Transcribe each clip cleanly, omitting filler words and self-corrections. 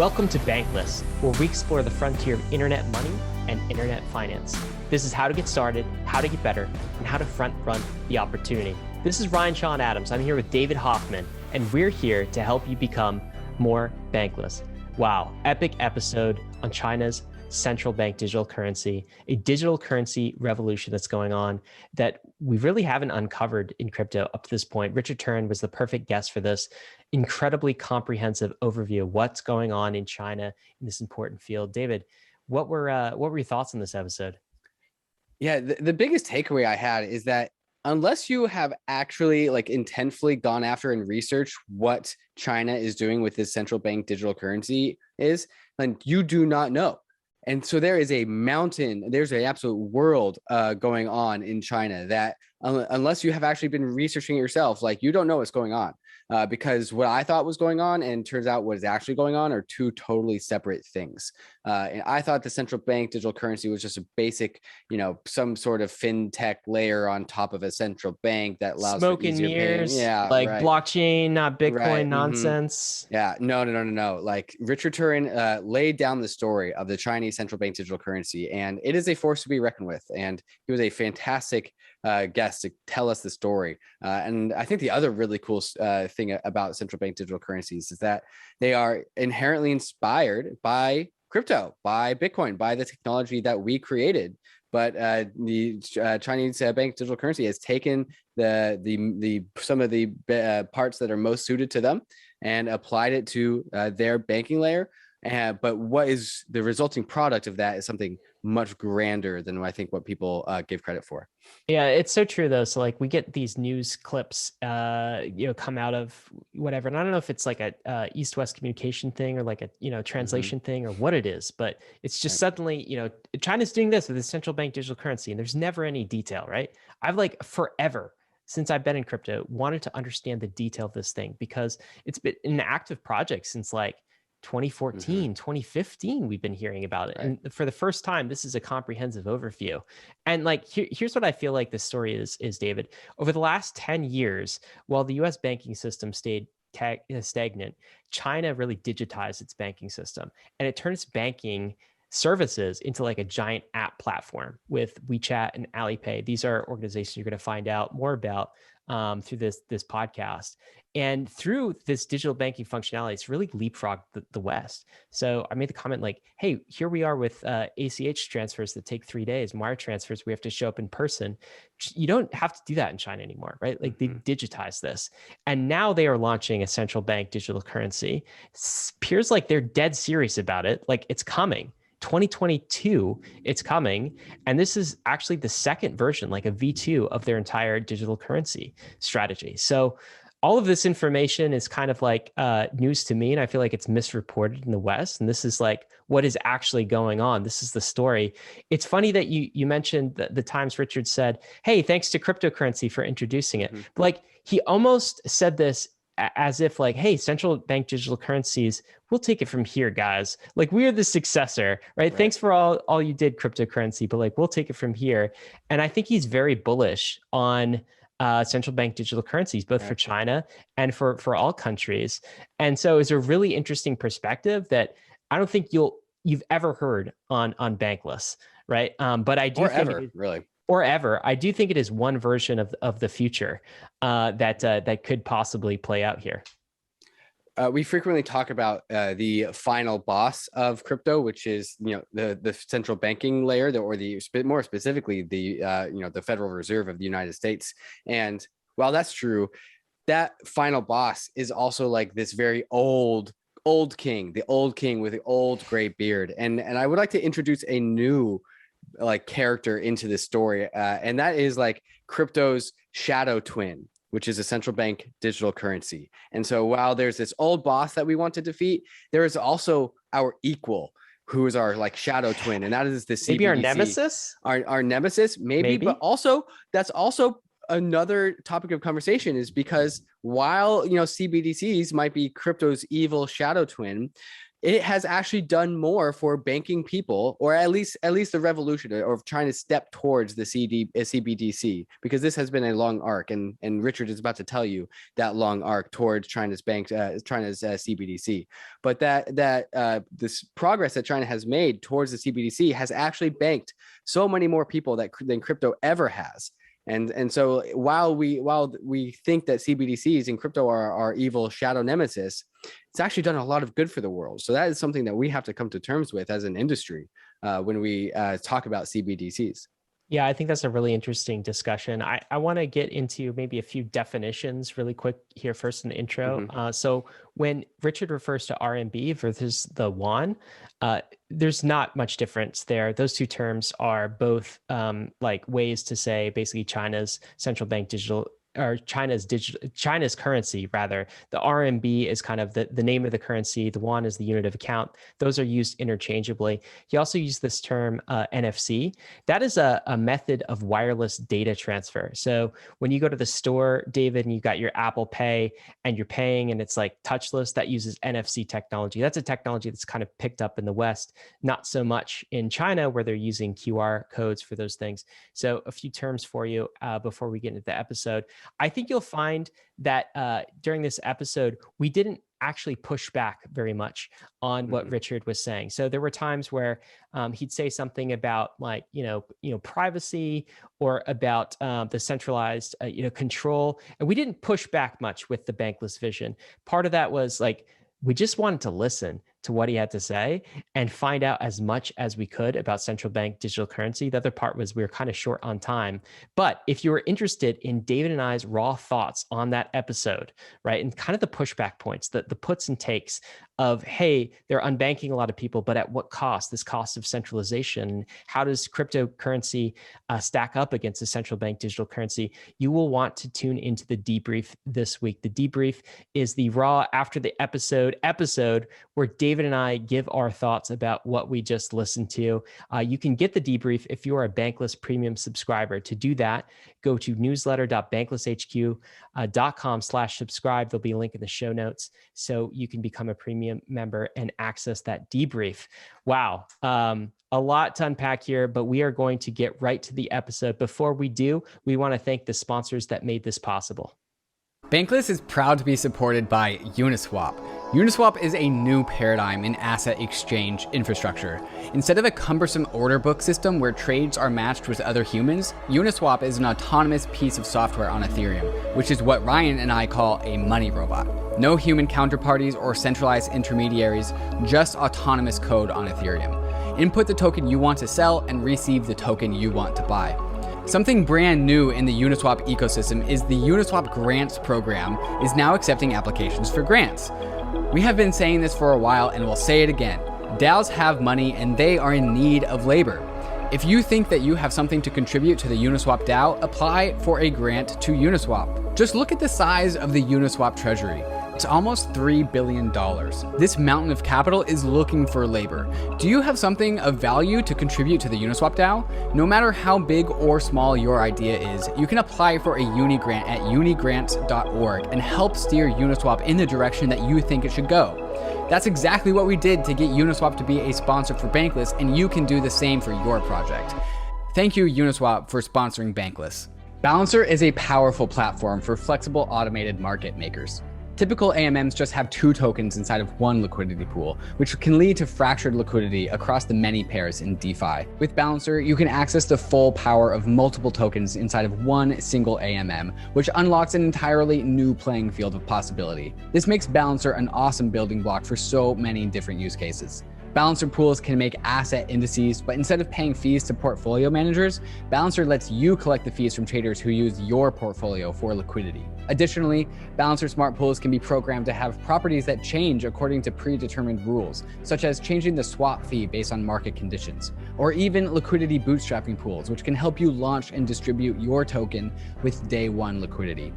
Welcome to Bankless, where we explore the frontier of internet money and internet finance. This is how to get started, how to get better, and how to front run the opportunity. This is Ryan Sean Adams. I'm here with David Hoffman, and we're here to help you become more bankless. Wow, epic episode on China's central bank digital currency, a digital currency revolution that's going on that we really haven't uncovered in crypto up to this point. Richard Turrin was the perfect guest for this incredibly comprehensive overview of what's going on in China in this important field. David, what were your thoughts on this episode? Yeah, the biggest takeaway I had is that unless you have actually intensely gone after and researched what China is doing with this central bank digital currency is, then you do not know. And so there is a mountain, there's an absolute world going on in China that unless you have actually been researching it yourself, you don't know what's going on. Because what I thought was going on and turns out what is actually going on are two totally separate things. And I thought the central bank digital currency was just a basic, some sort of fintech layer on top of a central bank that allows smoke for and easier mirrors, paying. Yeah, right. blockchain, not Bitcoin Right. nonsense. Yeah, no. Richard Turrin laid down the story of the Chinese central bank digital currency, and it is a force to be reckoned with. And he was a fantastic guest to tell us the story. And I think the other really cool thing about central bank digital currencies is that they are inherently inspired by crypto, by Bitcoin, by the technology that we created. But the Chinese bank digital currency has taken the some of the parts that are most suited to them and applied it to their banking layer. But what is the resulting product of that is something much grander than I think what people give credit for. Yeah, it's so true though. So we get these news clips, come out of whatever, and I don't know if it's like a East-West communication thing or like a translation thing or what it is, but it's just suddenly China's doing this with the central bank digital currency, and there's never any detail, right? I've forever since I've been in crypto wanted to understand the detail of this thing because it's been an active project since 2014, 2015, we've been hearing about it. Right. And for the first time, this is a comprehensive overview. And here's what I feel like this story is David. Over the last 10 years, while the US banking system stayed stagnant, China really digitized its banking system. And it turned its banking services into a giant app platform with WeChat and Alipay. These are organizations you're going to find out more about through this podcast. And through this digital banking functionality, it's really leapfrogged the West. So I made the comment hey, here we are with ACH transfers that take 3 days, and wire transfers, we have to show up in person. You don't have to do that in China anymore, right? They digitized this. And now they are launching a central bank digital currency. It appears like they're dead serious about it. It's coming. 2022, it's coming. And this is actually the second version, a V2 of their entire digital currency strategy. So all of this information is kind of news to me. And I feel like it's misreported in the West. And this is what is actually going on. This is the story. It's funny that you mentioned the times Richard said, hey, thanks to cryptocurrency for introducing it. But he almost said this as if hey, central bank digital currencies, we'll take it from here, guys. We are the successor, right? Thanks for all you did, cryptocurrency, but we'll take it from here. And I think he's very bullish on central bank digital currencies, both for China and for all countries. And so it's a really interesting perspective that I don't think you've ever heard on Bankless, right? But I do I do think it is one version of the future that could possibly play out here. We frequently talk about the final boss of crypto, which is the central banking layer, or more specifically the Federal Reserve of the United States. And while that's true, that final boss is also this very old king, the old king with the old gray beard. And I would like to introduce a new character into this story, and that is crypto's shadow twin, which is a central bank digital currency. And so while there's this old boss that we want to defeat, there is also our equal, who is our shadow twin, and that is the CBDC. Maybe our nemesis? Our nemesis, maybe. But also that's also another topic of conversation, is because while CBDCs might be crypto's evil shadow twin, it has actually done more for banking people, or at least the revolution of trying to step towards the CBDC, because this has been a long arc, and Richard is about to tell you that long arc towards China's CBDC. But this progress that China has made towards the CBDC has actually banked so many more people than crypto ever has. And so while we think that CBDCs and crypto are our evil shadow nemesis, it's actually done a lot of good for the world. So that is something that we have to come to terms with as an industry when we talk about CBDCs. Yeah, I think that's a really interesting discussion. I want to get into maybe a few definitions really quick here first in the intro. So when Richard refers to RMB versus the yuan, there's not much difference there. Those two terms are both like ways to say basically China's central bank digital, or China's currency rather. The RMB is kind of the name of the currency. The yuan is the unit of account. Those are used interchangeably. He also used this term NFC. That is a method of wireless data transfer. So when you go to the store, David, and you got your Apple Pay and you're paying and it's like touchless, that uses NFC technology. That's a technology that's kind of picked up in the West, not so much in China where they're using QR codes for those things. So a few terms for you before we get into the episode. I think you'll find that during this episode, we didn't actually push back very much on what Richard was saying. So there were times where he'd say something about like, privacy, or about the centralized, control. And we didn't push back much with the Bankless vision. Part of that was like, we just wanted to listen to what he had to say and find out as much as we could about central bank digital currency. The other part was we were kind of short on time. But if you were interested in David and I's raw thoughts on that episode, right, and kind of the pushback points, the puts and takes of, hey, they're unbanking a lot of people, but at what cost? This cost of centralization. How does cryptocurrency stack up against a central bank digital currency? You will want to tune into the debrief this week. The debrief is the raw after the episode where David and I give our thoughts about what we just listened to. You can get the debrief if you are a Bankless premium subscriber. To do that, go to newsletter.banklesshq.com/subscribe. There'll be a link in the show notes so you can become a premium member and access that debrief. Wow. A lot to unpack here, but we are going to get right to the episode. Before we do, we want to thank the sponsors that made this possible. Bankless is proud to be supported by Uniswap. Uniswap is a new paradigm in asset exchange infrastructure. Instead of a cumbersome order book system where trades are matched with other humans, Uniswap is an autonomous piece of software on Ethereum, which is what Ryan and I call a money robot. No human counterparties or centralized intermediaries, just autonomous code on Ethereum. Input the token you want to sell and receive the token you want to buy. Something brand new in the Uniswap ecosystem is the Uniswap Grants program is now accepting applications for grants. We have been saying this for a while and we'll say it again. DAOs have money and they are in need of labor. If you think that you have something to contribute to the Uniswap DAO, apply for a grant to Uniswap. Just look at the size of the Uniswap treasury. It's almost $3 billion. This mountain of capital is looking for labor. Do you have something of value to contribute to the Uniswap DAO? No matter how big or small your idea is, you can apply for a Unigrant at unigrants.org and help steer Uniswap in the direction that you think it should go. That's exactly what we did to get Uniswap to be a sponsor for Bankless, and you can do the same for your project. Thank you, Uniswap, for sponsoring Bankless. Balancer is a powerful platform for flexible automated market makers. Typical AMMs just have 2 tokens inside of one liquidity pool, which can lead to fractured liquidity across the many pairs in DeFi. With Balancer, you can access the full power of multiple tokens inside of one single AMM, which unlocks an entirely new playing field of possibility. This makes Balancer an awesome building block for so many different use cases. Balancer pools can make asset indices, but instead of paying fees to portfolio managers, Balancer lets you collect the fees from traders who use your portfolio for liquidity. Additionally, Balancer smart pools can be programmed to have properties that change according to predetermined rules, such as changing the swap fee based on market conditions, or even liquidity bootstrapping pools, which can help you launch and distribute your token with day one liquidity.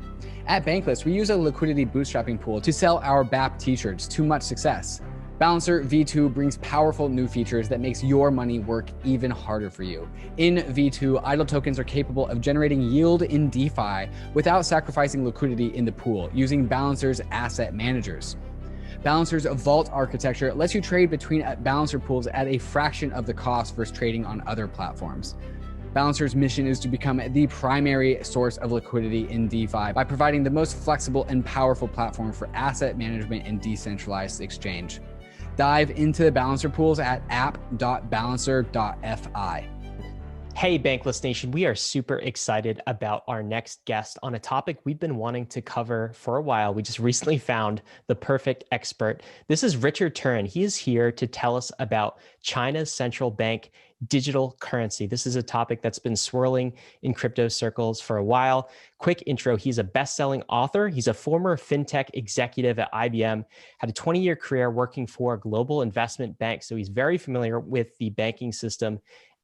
At Bankless, we use a liquidity bootstrapping pool to sell our BAP t-shirts to much success. Balancer V2 brings powerful new features that makes your money work even harder for you. In V2, idle tokens are capable of generating yield in DeFi without sacrificing liquidity in the pool using Balancer's asset managers. Balancer's vault architecture lets you trade between balancer pools at a fraction of the cost versus trading on other platforms. Balancer's mission is to become the primary source of liquidity in DeFi by providing the most flexible and powerful platform for asset management and decentralized exchange. Dive into the Balancer pools at app.balancer.fi. Hey, Bankless Nation, we are super excited about our next guest on a topic we've been wanting to cover for a while. We just recently found the perfect expert. This is Richard Turrin. He is here to tell us about China's central bank digital currency. This is a topic that's been swirling in crypto circles for a while. Quick intro, he's a best-selling author. He's a former fintech executive at IBM, had a 20-year career working for a global investment bank. So he's very familiar with the banking system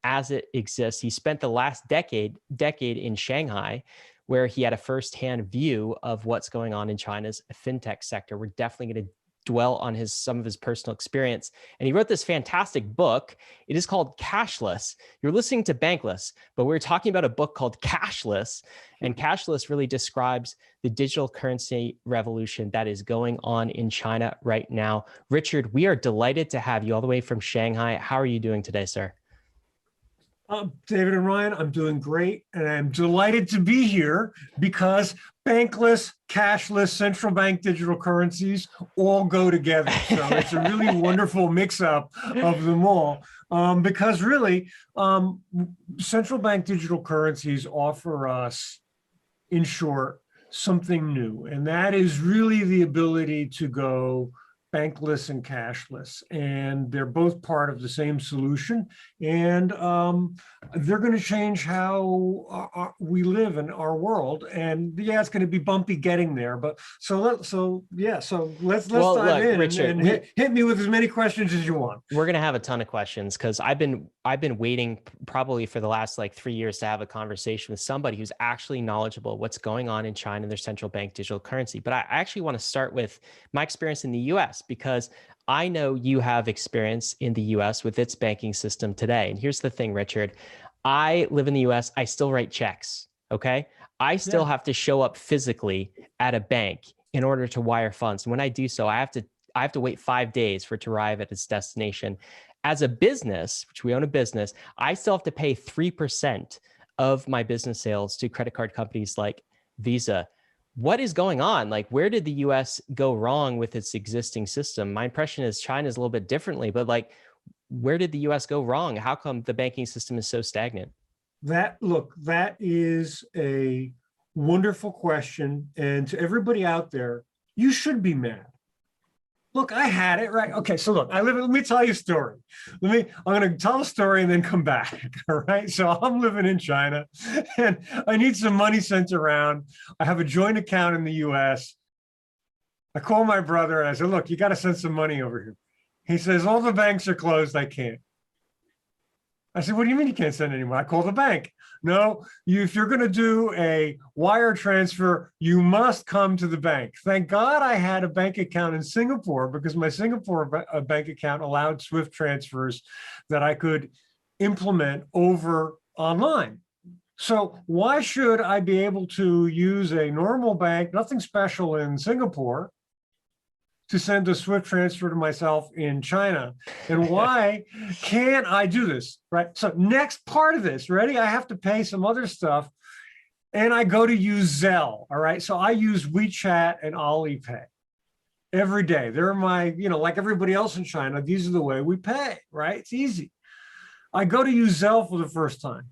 as it exists. He spent the last decade in Shanghai, where he had a firsthand view of what's going on in China's fintech sector. We're definitely going to dwell on some of his personal experience. And he wrote this fantastic book. It is called Cashless. You're listening to Bankless, but we're talking about a book called Cashless. And Cashless really describes the digital currency revolution that is going on in China right now. Richard, we are delighted to have you all the way from Shanghai. How are you doing today, sir? David and Ryan, I'm doing great, and I'm delighted to be here because bankless, cashless, central bank digital currencies all go together. So it's a really wonderful mix-up of them all. Because really, central bank digital currencies offer us, in short, something new, and that is really the ability to go bankless and cashless, and they're both part of the same solution, and they're going to change how we live in our world. And yeah, it's going to be bumpy getting there, but let's dive in, Richard, and hit me with as many questions as you want. We're going to have a ton of questions because I've been waiting probably for the last 3 years to have a conversation with somebody who's actually knowledgeable what's going on in China and their central bank digital currency. But I actually want to start with my experience in the US, because I know you have experience in the US with its banking system today. And here's the thing, Richard, I live in the US, I still write checks, okay? I still have to show up physically at a bank in order to wire funds. And when I do so, I have to wait 5 days for it to arrive at its destination. As a business, which we own a business, I still have to pay 3% of my business sales to credit card companies like Visa. What is going on? Where did the US go wrong with its existing system? My impression is China is a little bit differently, but where did the US go wrong? How come the banking system is so stagnant? That is a wonderful question. And to everybody out there, you should be mad. Look, I had it, right? Okay, so look, let me tell you a story. I'm going to tell a story and then come back, all right? So I'm living in China and I need some money sent around. I have a joint account in the US. I call my brother and I said, look, you got to send some money over here. He says, all the banks are closed, I can't. I said, what do you mean you can't send any money? I call the bank. No, if you're going to do a wire transfer, you must come to the bank. Thank God I had a bank account in Singapore, because my Singapore bank account allowed SWIFT transfers that I could implement over online. So why should I be able to use a normal bank, nothing special in Singapore, to send a SWIFT transfer to myself in China? And why can't I do this, right? So next part of this, ready? I have to pay some other stuff, and I go to use Zelle, all right? So I use WeChat and Alipay every day. They're my, like everybody else in China, these are the way we pay, right? It's easy. I go to use Zelle for the first time.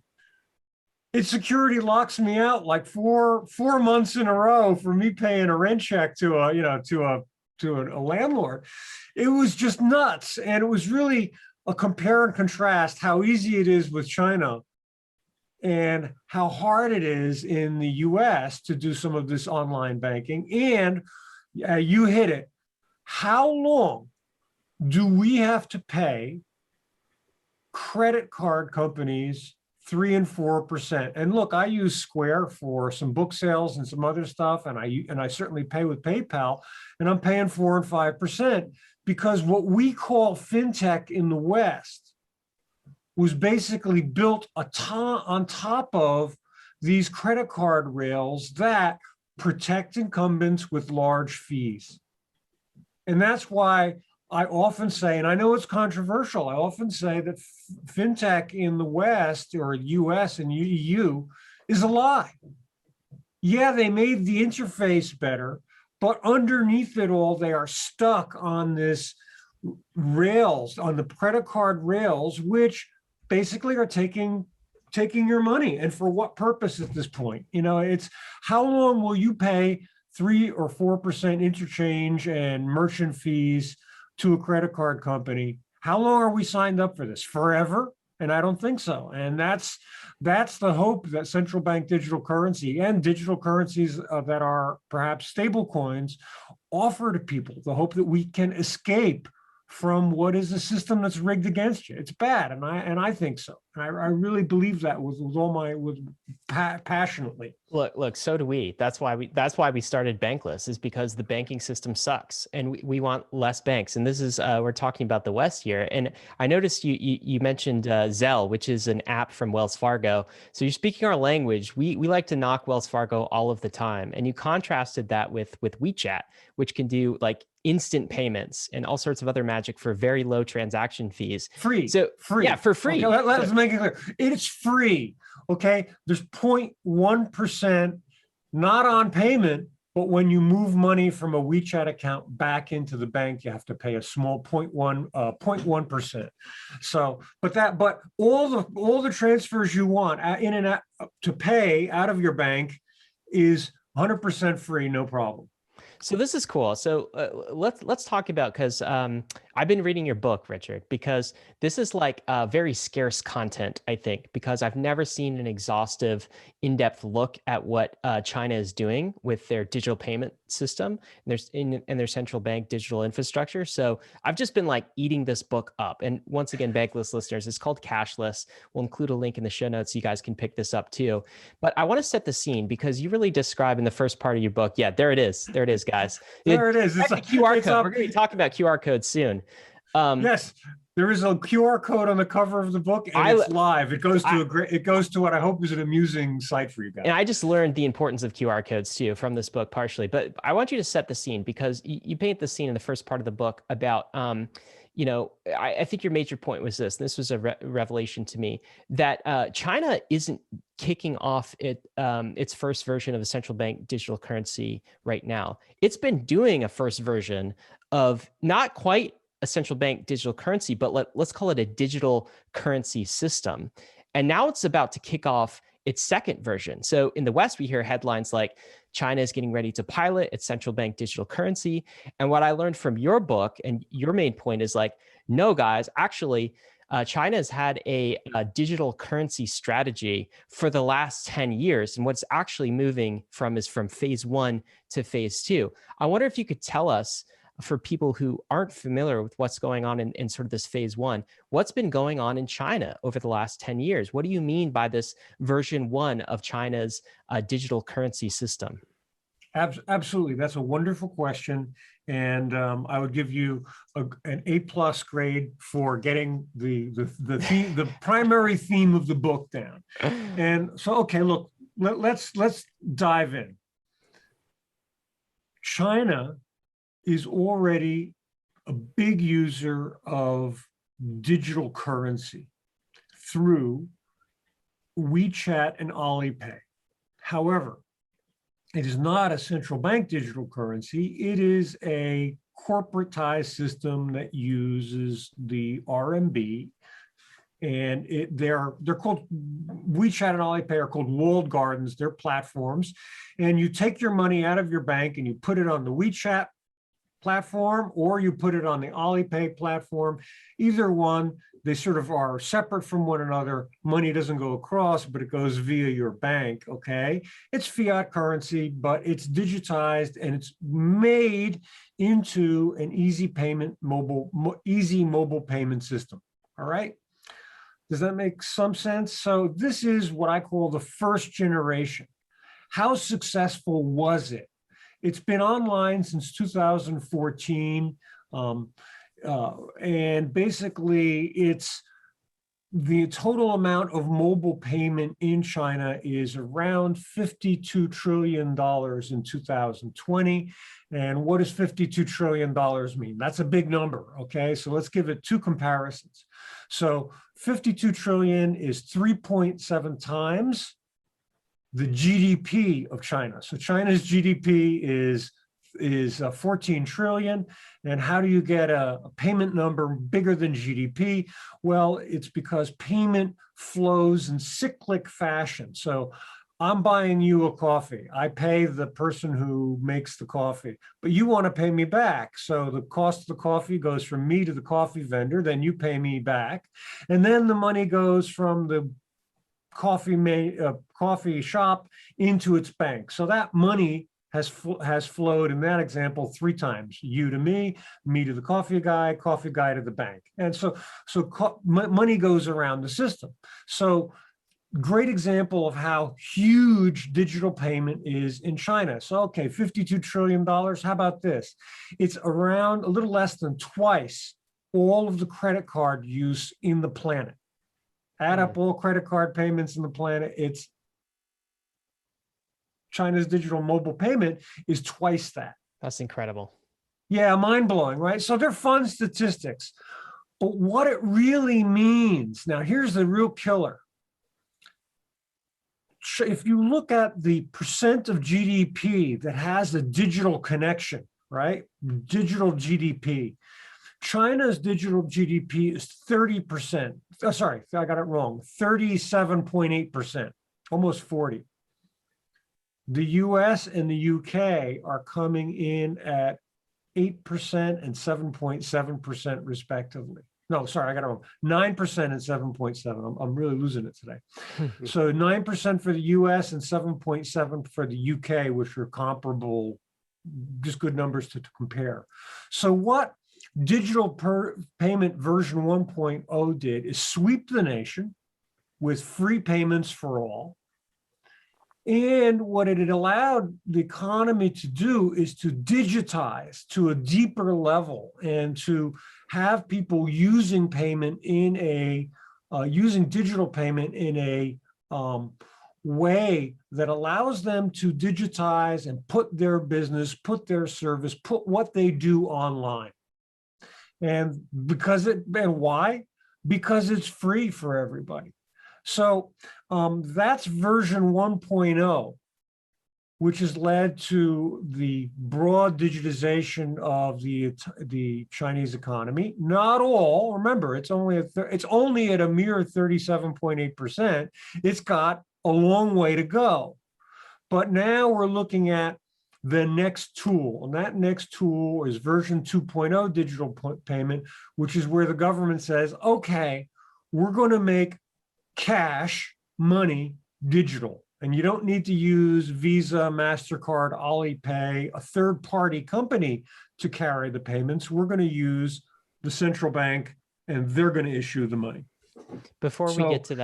Its security locks me out like four months in a row for me paying a rent check to a landlord. It was just nuts. And it was really a compare and contrast how easy it is with China and how hard it is in the US to do some of this online banking. And you hit it. How long do we have to pay credit card companies 3 and 4%? And look, I use Square for some book sales and some other stuff, and I certainly pay with PayPal, and I'm paying 4 and 5%, because what we call fintech in the West was basically built on top of these credit card rails that protect incumbents with large fees. And that's why I often say, and I know it's controversial, I often say that fintech in the West or US and EU is a lie. Yeah, they made the interface better, but underneath it all, they are stuck on this rails, on the credit card rails, which basically are taking your money. And for what purpose at this point? You know, it's how long will you pay 3 or 4% interchange and merchant fees to a credit card company? How long are we signed up for this? Forever? And I don't think so. And that's the hope that central bank digital currency and digital currencies that are perhaps stable coins offer to people, the hope that we can escape from what is a system that's rigged against you. It's bad, and I think so. And I really believe that with all my passionately. Look, so do we. That's why we started Bankless, is because the banking system sucks, and we want less banks. And this is we're talking about the West here. And I noticed you mentioned Zelle, which is an app from Wells Fargo. So you're speaking our language. We like to knock Wells Fargo all of the time, and you contrasted that with WeChat, which can do like instant payments and all sorts of other magic for very low transaction fees. Free. So free. Yeah, for free. Okay, let's make it clear. It's free. Okay. There's 0.1% not on payment, but when you move money from a WeChat account back into the bank, you have to pay a small 0.1%. So, but all the transfers you want in and out to pay out of your bank is 100% free, no problem. So this is cool. So let's talk about, because I've been reading your book, Richard, because this is like very scarce content, I think, because I've never seen an exhaustive, in-depth look at what China is doing with their digital payment system and their central bank digital infrastructure. So I've just been like eating this book up. And once again, Bankless listeners, it's called Cashless. We'll include a link in the show notes so you guys can pick this up too. But I want to set the scene because you really describe in the first part of your book. Yeah, there it is. There it is, guys. There it is. It's a QR code. We're going to be talking about QR codes soon. Yes, there is a QR code on the cover of the book, and it's live. It goes to what I hope is an amusing site for you guys. And I just learned the importance of QR codes too from this book partially. But I want you to set the scene because you paint the scene in the first part of the book about, you know, I think your major point was this. This was a revelation to me that China isn't kicking off its first version of a central bank digital currency right now. It's been doing a first version of not quite a central bank digital currency, but let's call it a digital currency system. And now it's about to kick off its second version. So in the West, we hear headlines like China is getting ready to pilot its central bank digital currency. And what I learned from your book and your main point is like, no, guys, actually, China has had a digital currency strategy for the last 10 years. And what's actually moving is from phase 1 to phase 2. I wonder if you could tell us, for people who aren't familiar with what's going on in sort of this phase 1, what's been going on in China over the last 10 years? What do you mean by this version 1 of China's digital currency system? Absolutely. That's a wonderful question. And I would give you an A+ grade for getting the primary theme of the book down. And so, okay, look, let's dive in. China is already a big user of digital currency through WeChat and Alipay. However, it is not a central bank digital currency. It is a corporatized system that uses the RMB, and they're called, WeChat and Alipay are called walled gardens. They're platforms, and you take your money out of your bank and you put it on the WeChat platform, or you put it on the Alipay platform. Either one, they sort of are separate from one another. Money doesn't go across, but it goes via your bank, okay? It's fiat currency, but it's digitized and it's made into an easy mobile payment system, all right? Does that make some sense? So this is what I call the first generation. How successful was it? It's been online since 2014, and basically it's the total amount of mobile payment in China is around $52 trillion in 2020. And what does $52 trillion mean? That's a big number, okay? So let's give it two comparisons. So 52 trillion is 3.7 times the GDP of China. So China's GDP is 14 trillion. And how do you get a payment number bigger than GDP? Well, it's because payment flows in cyclic fashion. So I'm buying you a coffee. I pay the person who makes the coffee, but you want to pay me back. So the cost of the coffee goes from me to the coffee vendor, then you pay me back. And then the money goes from the coffee shop into its bank. So that money has flowed in that example 3 times: you to me to the coffee guy to the bank. And so money goes around the system. So great example of how huge digital payment is in China. So, okay, $52 trillion. How about this? It's around a little less than twice all of the credit card use in the planet. Add up all credit card payments in the planet, it's China's digital mobile payment is twice that. That's incredible. Yeah, mind-blowing, right? So they're fun statistics. But what it really means, now here's the real killer. If you look at the percent of GDP that has a digital connection, right? Digital GDP. China's digital GDP is 30%. Oh, sorry, I got it wrong. 37.8%, almost 40. The US and the UK are coming in at 8% and 7.7% respectively. No, sorry, I got it wrong. 9% and 7.7. I'm really losing it today. So 9% for the US and 7.7 for the UK, which are comparable, just good numbers to compare. So what digital payment version 1.0 did is sweep the nation with free payments for all. And what it had allowed the economy to do is to digitize to a deeper level and to have people using payment in a, using digital payment in a way that allows them to digitize and put their business, put their service, put what they do online. And and why? Because it's free for everybody. So that's version 1.0, which has led to the broad digitization of the Chinese economy. Not all, remember, it's only at a mere 37.8%. It's got a long way to go. But now we're looking at the next tool, and that next tool is version 2.0 digital payment, which is where the government says, okay, we're going to make cash money digital, and you don't need to use Visa, MasterCard, Alipay, a third-party company to carry the payments. We're going to use the central bank, and they're going to issue the money. Before we get to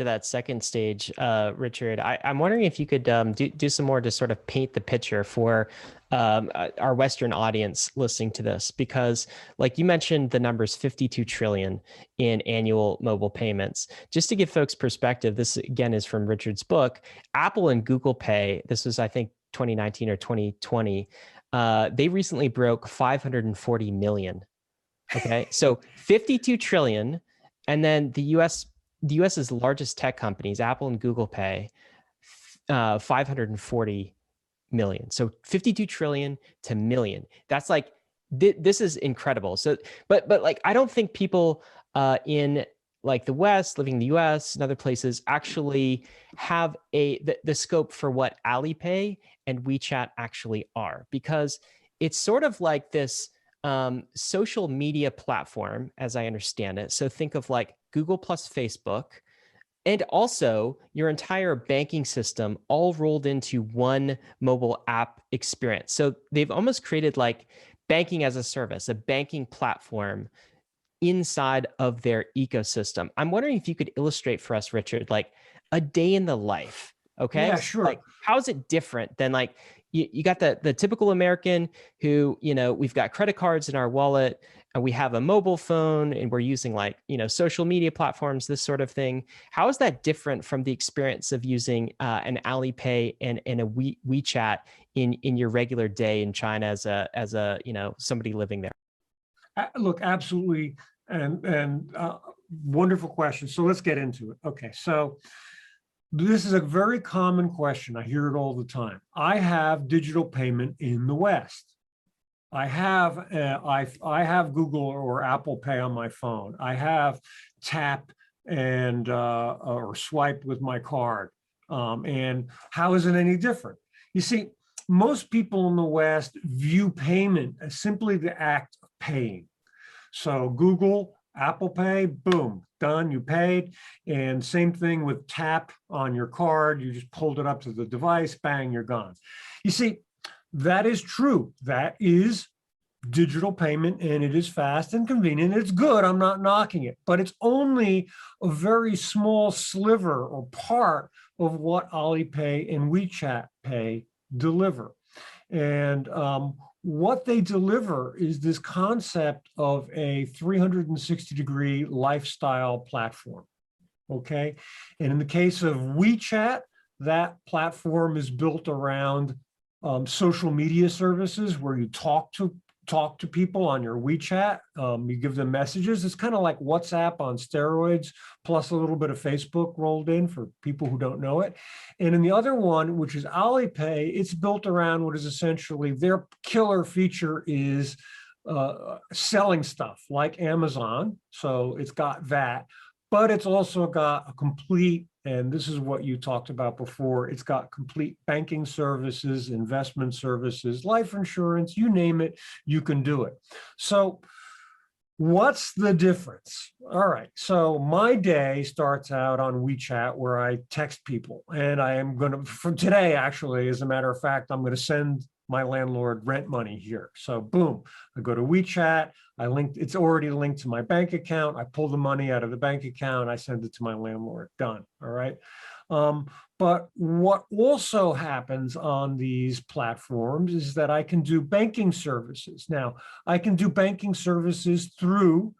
that second stage, Richard, I'm wondering if you could do some more to sort of paint the picture for our Western audience listening to this, because like you mentioned, the number's 52 trillion in annual mobile payments. Just to give folks perspective, this again is from Richard's book. Apple and Google Pay, this was, I think, 2019 or 2020, they recently broke 540 million. Okay, so 52 trillion. And then the US's largest tech companies, Apple and Google Pay, 540 million. So 52 trillion to million. That's like, this is incredible. So, but like, I don't think people in like the West, living in the US and other places, actually have the scope for what Alipay and WeChat actually are, because it's sort of like this social media platform, as I understand it. So think of like Google plus Facebook, and also your entire banking system all rolled into one mobile app experience. So they've almost created like banking as a service, a banking platform inside of their ecosystem. I'm wondering if you could illustrate for us, Richard, like a day in the life. Okay. Yeah, sure. Like, how is it different than like, you got the typical American who, you know, we've got credit cards in our wallet. we have a mobile phone and we're using like, social media platforms, this sort of thing. How is that different from the experience of using an Alipay and a WeChat in your regular day in China as a somebody living there? Look, absolutely, and wonderful question. So let's get into it. Okay, so this is a very common question. I hear it all the time. I have digital payment in the West. I have Google or Apple Pay on my phone. I have tap and or swipe with my card. And how is it any different? You see, most people in the West view payment as simply the act of paying. So Google, Apple Pay, boom, done, you paid. And same thing with tap on your card. You just pulled it up to the device, bang, you're gone. You see, that is true. That is digital payment, and it is fast and convenient. It's good. I'm not knocking it, but it's only a very small sliver or part of what Alipay and WeChat Pay deliver. And what they deliver is this concept of a 360-degree lifestyle platform. Okay. And in the case of WeChat, that platform is built around social media services where you talk to people on your WeChat. You give them messages. It's kind of like WhatsApp on steroids, plus a little bit of Facebook rolled in for people who don't know it. And in the other one, which is Alipay, it's built around what is essentially their killer feature is selling stuff like Amazon. So it's got that, but it's also got a complete, and this is what you talked about before, it's got complete banking services, investment services, life insurance, you name it, you can do it. So what's the difference? All right, so my day starts out on WeChat where I text people, and I am going to, from today actually, as a matter of fact, I'm going to send my landlord rent money here. So boom, I go to WeChat, it's already linked to my bank account. I pull the money out of the bank account, I send it to my landlord, done, all right? But what also happens on these platforms is that I can do banking services. Now, I can do banking services through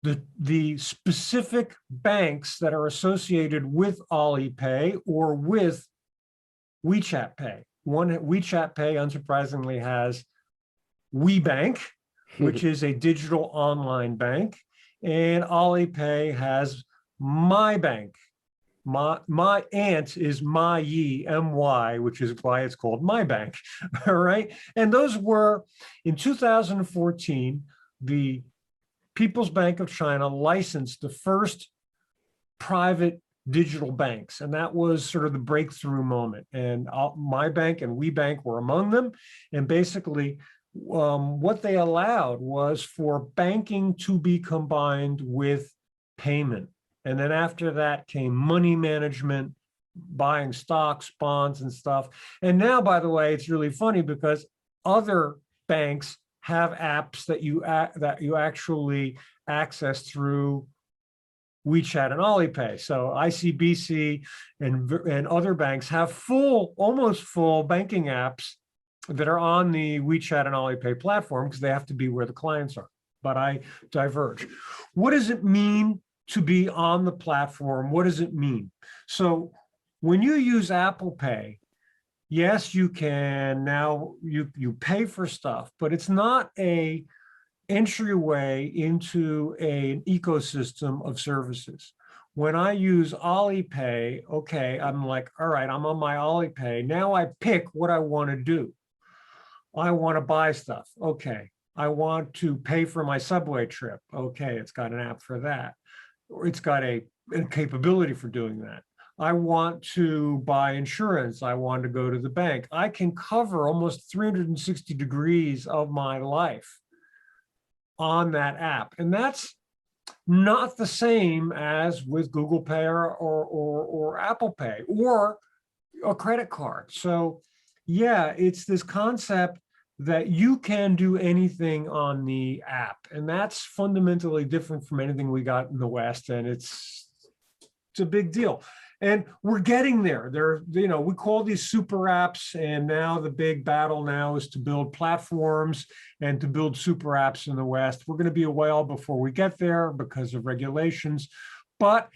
the specific banks that are associated with Alipay or with WeChat Pay. WeChat Pay, unsurprisingly, has WeBank, which is a digital online bank, and Alipay has My Bank. My aunt is Yi, M-Y, which is why it's called My Bank, all right? And those were, in 2014, the People's Bank of China licensed the first private digital banks, and that was sort of the breakthrough moment. And My Bank and WeBank were among them. And basically, what they allowed was for banking to be combined with payment. And then after that came money management, buying stocks, bonds, and stuff. And now, by the way, it's really funny because other banks have apps that you actually access through WeChat and Alipay. So ICBC and other banks have almost full banking apps that are on the WeChat and Alipay platform because they have to be where the clients are. But I diverge. What does it mean to be on the platform? What does it mean? So when you use Apple Pay, yes, you can now, you pay for stuff, but it's not a entryway into an ecosystem of services. When I use Alipay, okay, I'm like, all right, I'm on my Alipay. Now I pick what I want to do. I want to buy stuff. Okay. I want to pay for my subway trip. Okay, it's got an app for that. Or it's got a capability for doing that. I want to buy insurance. I want to go to the bank. I can cover almost 360 degrees of my life on that app. And that's not the same as with Google Pay or Apple Pay or a credit card. So yeah, it's this concept that you can do anything on the app. And that's fundamentally different from anything we got in the West. And it's a big deal. And we're getting there. We call these super apps, and now the big battle now is to build platforms and to build super apps in the West. We're going to be a while before we get there because of regulations, but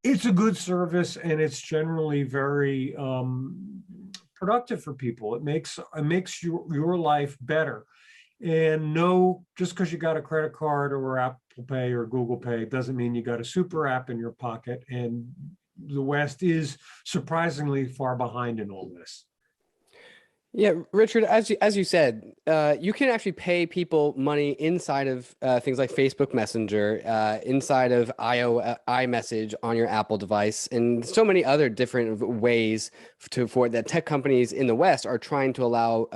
it's a good service, and it's generally very productive for people. It makes your life better. And no, just because you got a credit card or Apple Pay or Google Pay doesn't mean you got a super app in your pocket. And the West is surprisingly far behind in all this. Yeah, Richard, as you said, you can actually pay people money inside of things like Facebook Messenger, inside of iMessage on your Apple device, and so many other different ways for that tech companies in the West are trying to allow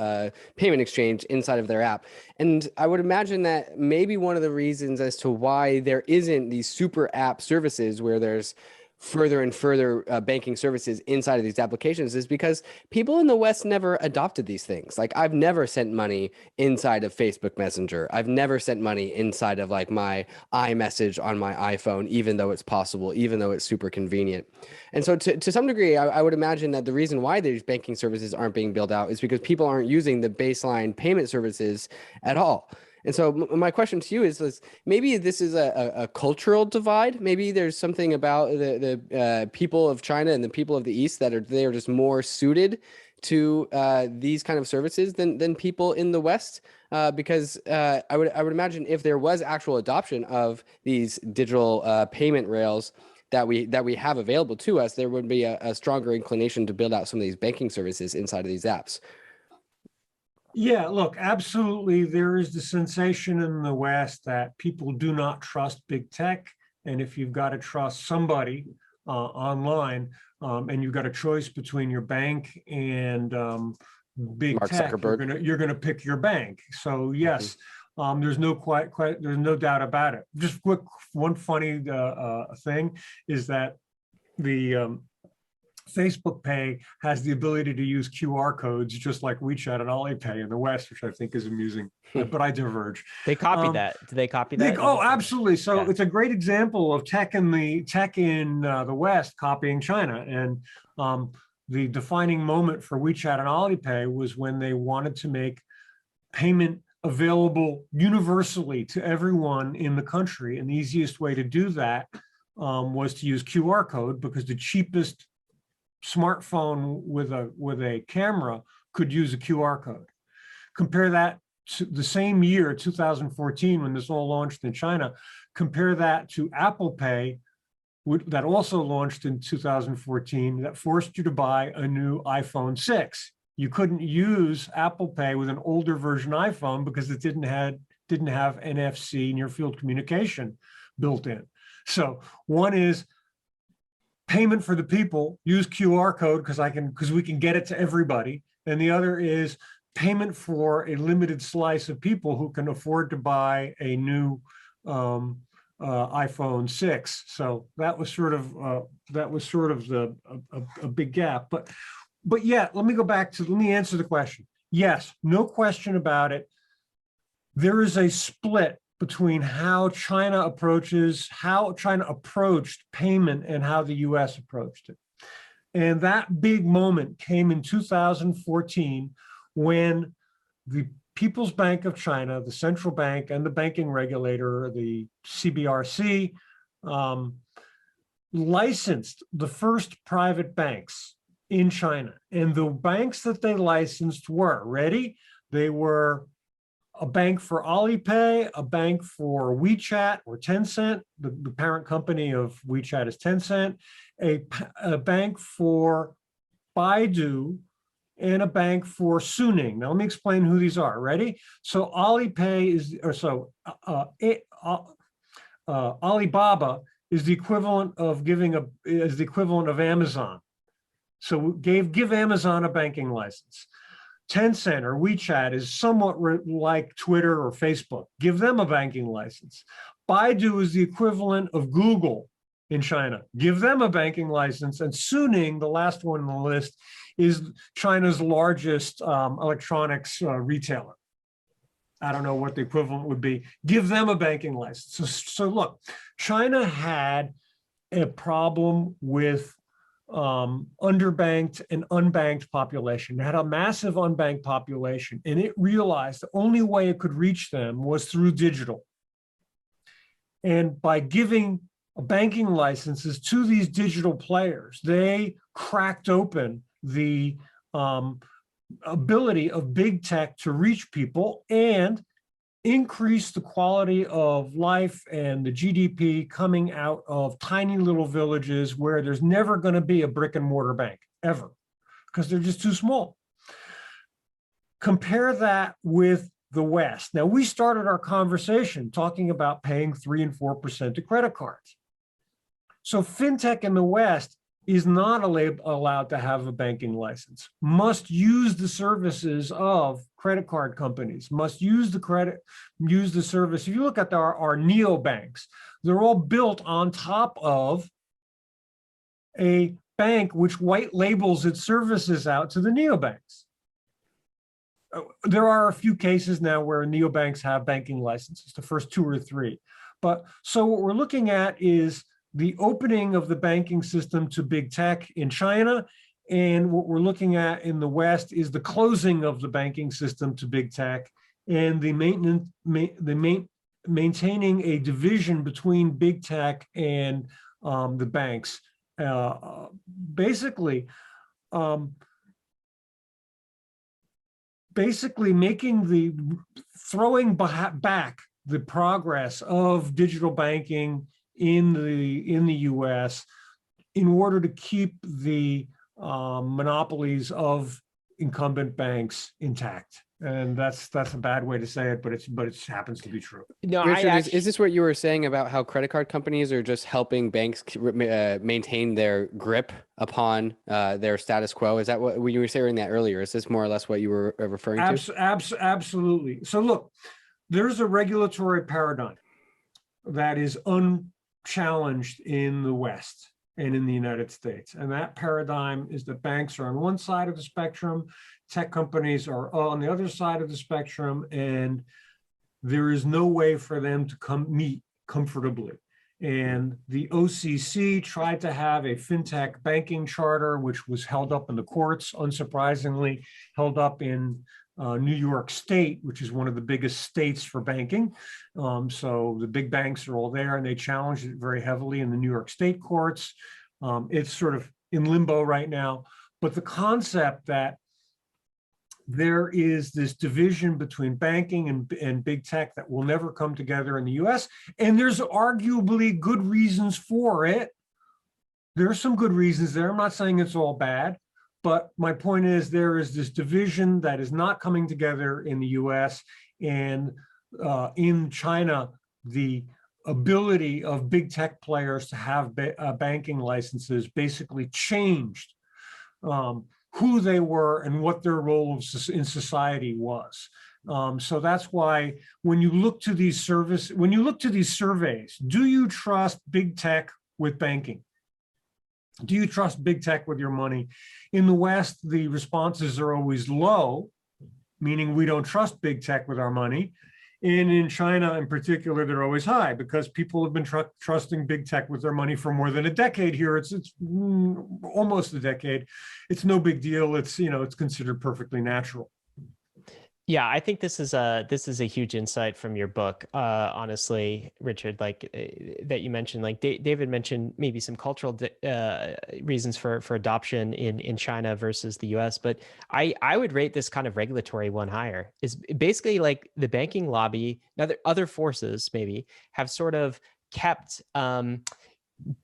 payment exchange inside of their app. And I would imagine that maybe one of the reasons as to why there isn't these super app services where there's further and further banking services inside of these applications is because people in the West never adopted these things. Like, I've never sent money inside of Facebook Messenger. I've never sent money inside of like my iMessage on my iPhone, even though it's possible, even though it's super convenient. And so to some degree, I would imagine that the reason why these banking services aren't being built out is because people aren't using the baseline payment services at all. And so my question to you is maybe this is a cultural divide. Maybe there's something about the people of China and the people of the East that they are just more suited to these kind of services than people in the West. Because I would imagine if there was actual adoption of these digital payment rails that we have available to us, there would be a stronger inclination to build out some of these banking services inside of these apps. Yeah, look, absolutely. There is the sensation in the West that people do not trust big tech. And if you've got to trust somebody online and you've got a choice between your bank and big Mark tech, Zuckerberg. you're gonna pick your bank. So yes, there's no doubt about it. Just quick, one funny thing is that the Facebook Pay has the ability to use QR codes just like WeChat and Alipay in the West, which I think is amusing, but I diverge. They copied that. Did they copy that? Oh, absolutely. So Yeah. it's a great example of tech in the West copying China. And the defining moment for WeChat and Alipay was when they wanted to make payment available universally to everyone in the country. And the easiest way to do that was to use QR code, because the cheapest smartphone with a camera could use a QR code. Compare that to the same year, 2014, when this all launched in China. Compare that to Apple Pay, that also launched in 2014, that forced you to buy a new iPhone 6. You couldn't use Apple Pay with an older version iPhone because it didn't have NFC, near field communication, built in. So one is payment for the people, use QR code because we can get it to everybody. And the other is payment for a limited slice of people who can afford to buy a new iPhone 6. So that was sort of a big gap. But yeah, let me answer the question. Yes, no question about it. There is a split between how China approached payment and how the US approached it. And that big moment came in 2014 when the People's Bank of China, the central bank, and the banking regulator, the CBRC, licensed the first private banks in China. And the banks that they licensed were, ready? They were a bank for Alipay, a bank for WeChat or Tencent, the parent company of WeChat is Tencent, a bank for Baidu, and a bank for Suning. Now let me explain who these are. Ready? So Alipay Alibaba is the equivalent of Amazon. So give Amazon a banking license. Tencent or WeChat is somewhat like Twitter or Facebook. Give them a banking license. Baidu is the equivalent of Google in China. Give them a banking license. And Suning, the last one on the list, is China's largest electronics retailer. I don't know what the equivalent would be. Give them a banking license. So look, China had a problem with underbanked and unbanked population. It had a massive unbanked population, and it realized the only way it could reach them was through digital. And by giving banking licenses to these digital players, they cracked open the ability of big tech to reach people and increase the quality of life and the GDP coming out of tiny little villages where there's never going to be a brick and mortar bank, ever, because they're just too small. Compare that with the West. Now, we started our conversation talking about paying 3 and 4% to credit cards. So fintech in the West is not allowed to have a banking license, must use the services of credit card companies, must use the service. If you look at our neobanks, they're all built on top of a bank which white labels its services out to the neobanks. There are a few cases now where neobanks have banking licenses, the first 2 or 3. But so what we're looking at is the opening of the banking system to big tech in China. And what we're looking at in the West is the closing of the banking system to big tech and the maintaining a division between big tech and the banks. Basically throwing back the progress of digital banking in the US in order to keep the monopolies of incumbent banks intact. And that's a bad way to say it, but it happens to be true. No, Richard, is this what you were saying about how credit card companies are just helping banks maintain their grip upon their status quo? Is that what you were saying that earlier? Is this more or less what you were referring to? Absolutely. So look, there's a regulatory paradigm that is unchallenged in the West and in the United States. And that paradigm is that banks are on one side of the spectrum, tech companies are on the other side of the spectrum, and there is no way for them to meet comfortably. And the OCC tried to have a fintech banking charter, which was held up in the courts, unsurprisingly, held up in New York State, which is one of the biggest states for banking. So the big banks are all there, and they challenged it very heavily in the New York State courts. It's sort of in limbo right now. But the concept that there is this division between banking and big tech that will never come together in the US, and there's arguably good reasons for it. There are some good reasons there. I'm not saying it's all bad. But my point is there is this division that is not coming together in the US, and in China, the ability of big tech players to have banking licenses basically changed who they were and what their role in society was. So that's why when you look to these surveys, do you trust big tech with banking? Do you trust big tech with your money? In the West, the responses are always low, meaning we don't trust big tech with our money. And in China in particular, they're always high because people have been trusting big tech with their money for more than a decade here. It's almost a decade. It's no big deal. It's considered perfectly natural. Yeah, I think this is a huge insight from your book. Honestly, Richard, like that you mentioned, like David mentioned, maybe some cultural reasons for adoption in China versus the US, but I would rate this kind of regulatory one higher. Is basically like the banking lobby. Now, other forces maybe have sort of kept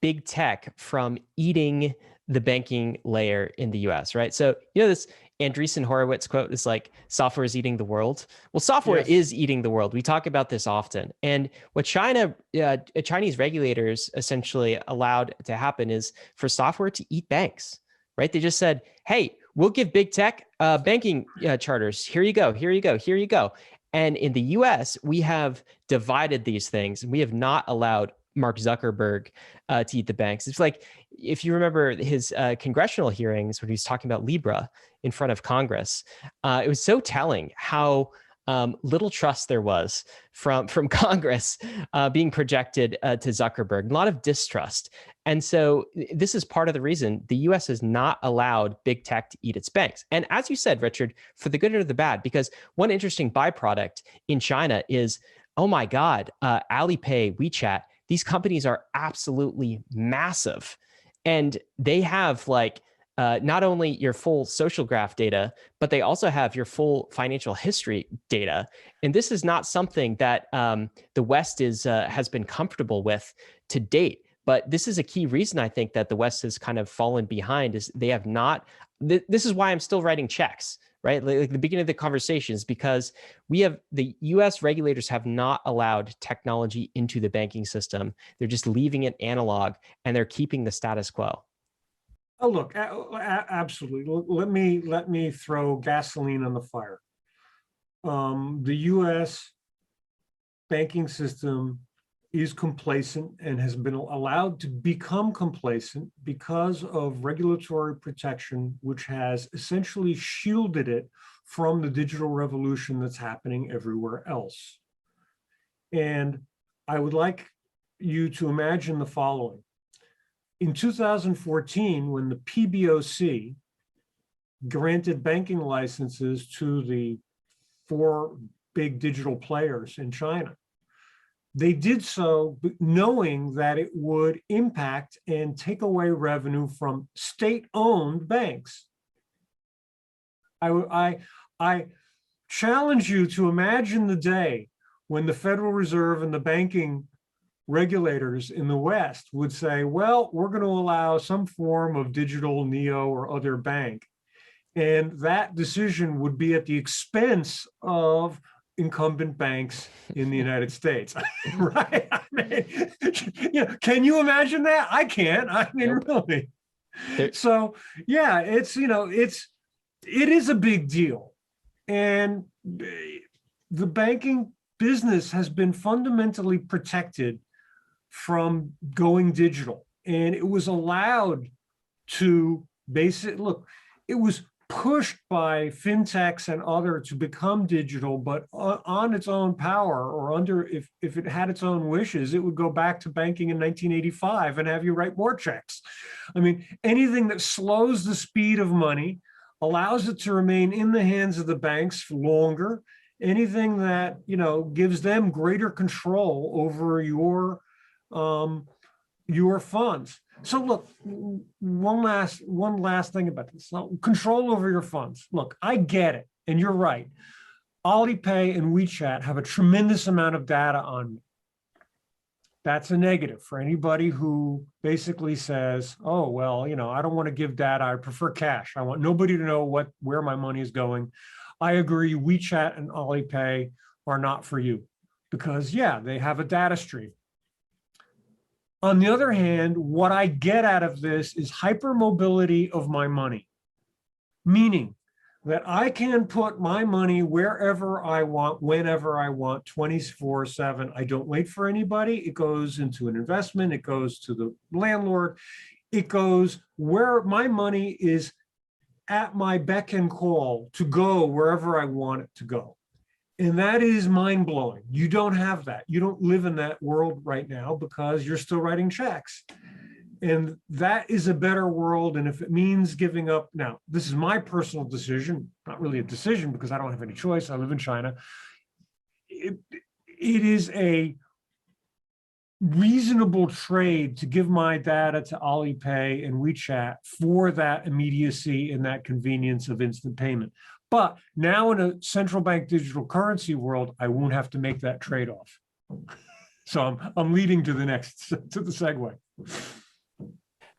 big tech from eating the banking layer in the US, right? So this Andreessen Horowitz quote is like, software is eating the world. Well, software is eating the world. We talk about this often. And what Chinese regulators essentially allowed to happen is for software to eat banks, right? They just said, hey, we'll give big tech banking charters. Here you go, here you go, here you go. And in the US, we have divided these things, and we have not allowed Mark Zuckerberg to eat the banks. It's like, if you remember his congressional hearings when he was talking about Libra in front of Congress, it was so telling how little trust there was from Congress being projected to Zuckerberg, a lot of distrust. And so this is part of the reason the US has not allowed big tech to eat its banks. And as you said, Richard, for the good or the bad, because one interesting byproduct in China is, oh my God, Alipay, WeChat, these companies are absolutely massive. And they have like not only your full social graph data, but they also have your full financial history data. And this is not something that the West has been comfortable with to date. But this is a key reason I think that the West has kind of fallen behind is they have not. This is why I'm still writing checks, right? Like the beginning of the conversation is because we have the US regulators have not allowed technology into the banking system. They're just leaving it analog and they're keeping the status quo. Oh, look, absolutely. Let me throw gasoline on the fire. The US banking system is complacent and has been allowed to become complacent because of regulatory protection, which has essentially shielded it from the digital revolution that's happening everywhere else. And I would like you to imagine the following. In 2014, when the PBOC granted banking licenses to the 4 big digital players in China, they did so knowing that it would impact and take away revenue from state-owned banks. I challenge you to imagine the day when the Federal Reserve and the banking regulators in the West would say, well, we're going to allow some form of digital neo or other bank. And that decision would be at the expense of incumbent banks in the United States, right? I mean, can you imagine that? I can't. I mean, really. So, yeah, it is a big deal, and the banking business has been fundamentally protected from going digital, and it was allowed to it was pushed by fintechs and others to become digital, but on its own power or if it had its own wishes, it would go back to banking in 1985 and have you write more checks. I mean, anything that slows the speed of money, allows it to remain in the hands of the banks for longer, anything that, gives them greater control over your funds. So look, one last thing about this. So control over your funds. Look, I get it, and you're right. Alipay and WeChat have a tremendous amount of data on me. That's a negative for anybody who basically says, oh, well, I don't want to give data. I prefer cash. I want nobody to know where my money is going. I agree, WeChat and Alipay are not for you because, yeah, they have a data stream. On the other hand, what I get out of this is hypermobility of my money, meaning that I can put my money wherever I want, whenever I want, 24/7. I don't wait for anybody. It goes into an investment. It goes to the landlord. It goes where my money is at my beck and call to go wherever I want it to go. And that is mind-blowing. You don't have that. You don't live in that world right now because you're still writing checks. And that is a better world. And if it means giving up, now, this is my personal decision, not really a decision because I don't have any choice. I live in China. It is a reasonable trade to give my data to Alipay and WeChat for that immediacy and that convenience of instant payment. But now in a central bank digital currency world, I won't have to make that trade-off. So I'm leading to the segue.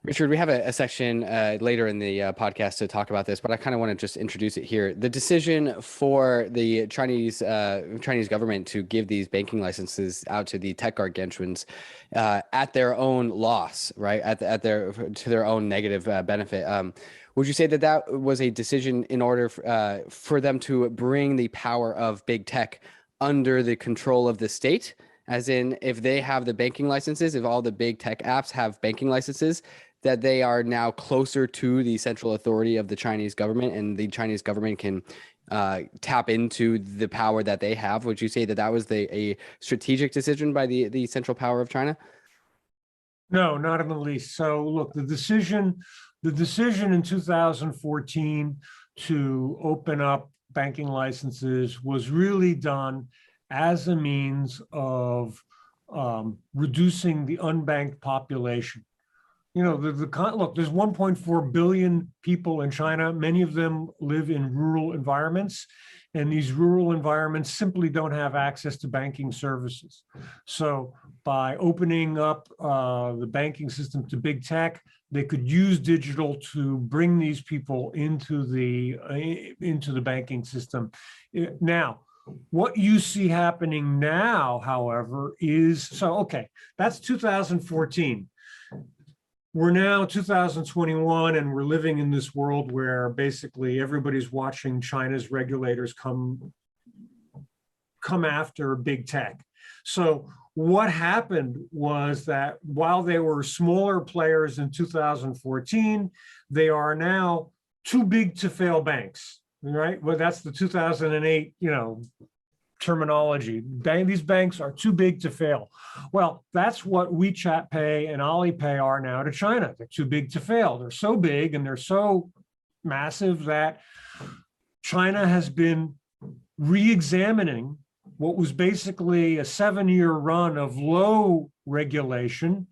Richard, we have a section later in the podcast to talk about this, but I kind of want to just introduce it here. The decision for the Chinese government to give these banking licenses out to the tech gargantuans at their own loss, right? To their own negative benefit. Would you say that was a decision in order for them to bring the power of big tech under the control of the state? As in, if they have the banking licenses, if all the big tech apps have banking licenses, that they are now closer to the central authority of the Chinese government, and the Chinese government can tap into the power that they have? Would you say that that was a strategic decision by the central power of China? No, not in the least. So look, the decision in 2014 to open up banking licenses was really done as a means of reducing the unbanked population. You know, look, there's 1.4 billion people in China. Many of them live in rural environments, and these rural environments simply don't have access to banking services. So by opening up the banking system to big tech, they could use digital to bring these people into the banking system. Now, what you see happening now, however, is, okay, that's 2014. We're now 2021, and we're living in this world where basically everybody's watching China's regulators come after big tech. So what happened was that while they were smaller players in 2014, they are now too big to fail banks, right? Well, that's the 2008, terminology. These banks are too big to fail. Well, that's what WeChat Pay and Alipay are now to China. They're too big to fail. They're so big and they're so massive that China has been re-examining what was basically a 7-year run of low regulation,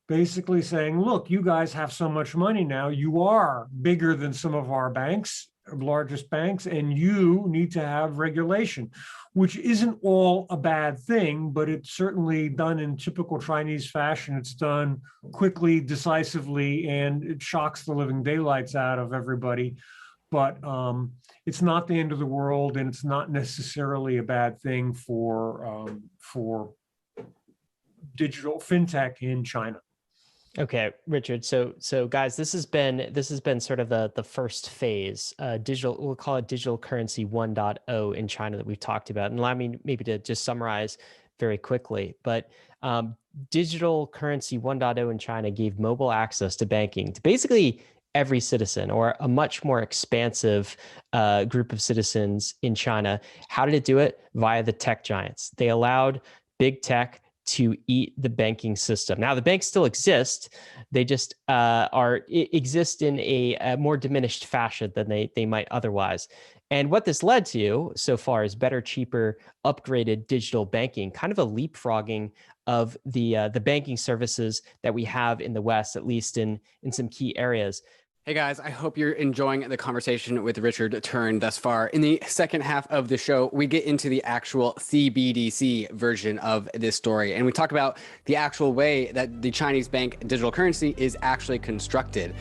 basically saying, look, you guys have so much money now, you are bigger than some of our banks, largest banks, and you need to have regulation, which isn't all a bad thing, but it's certainly done in typical Chinese fashion. It's done quickly, decisively, and it shocks the living daylights out of everybody. But it's not the end of the world, and it's not necessarily a bad thing for digital fintech in China. Okay, Richard. So guys, this has been sort of the first phase, we'll call it digital currency 1.0 in China that we've talked about. And allow me maybe to just summarize very quickly. But digital currency 1.0 in China gave mobile access to banking to basically every citizen, or a much more expansive group of citizens in China. How did it do it? Via the tech giants. They allowed big tech to eat the banking system. Now, the banks still exist. They just exist in a more diminished fashion than they might otherwise. And what this led to so far is better, cheaper, upgraded digital banking, kind of a leapfrogging of the banking services that we have in the West, at least in some key areas. Hey guys, I hope you're enjoying the conversation with Richard Turrin thus far. In the second half of the show, we get into the actual CBDC version of this story, and we talk about the actual way that the Chinese bank digital currency is actually constructed.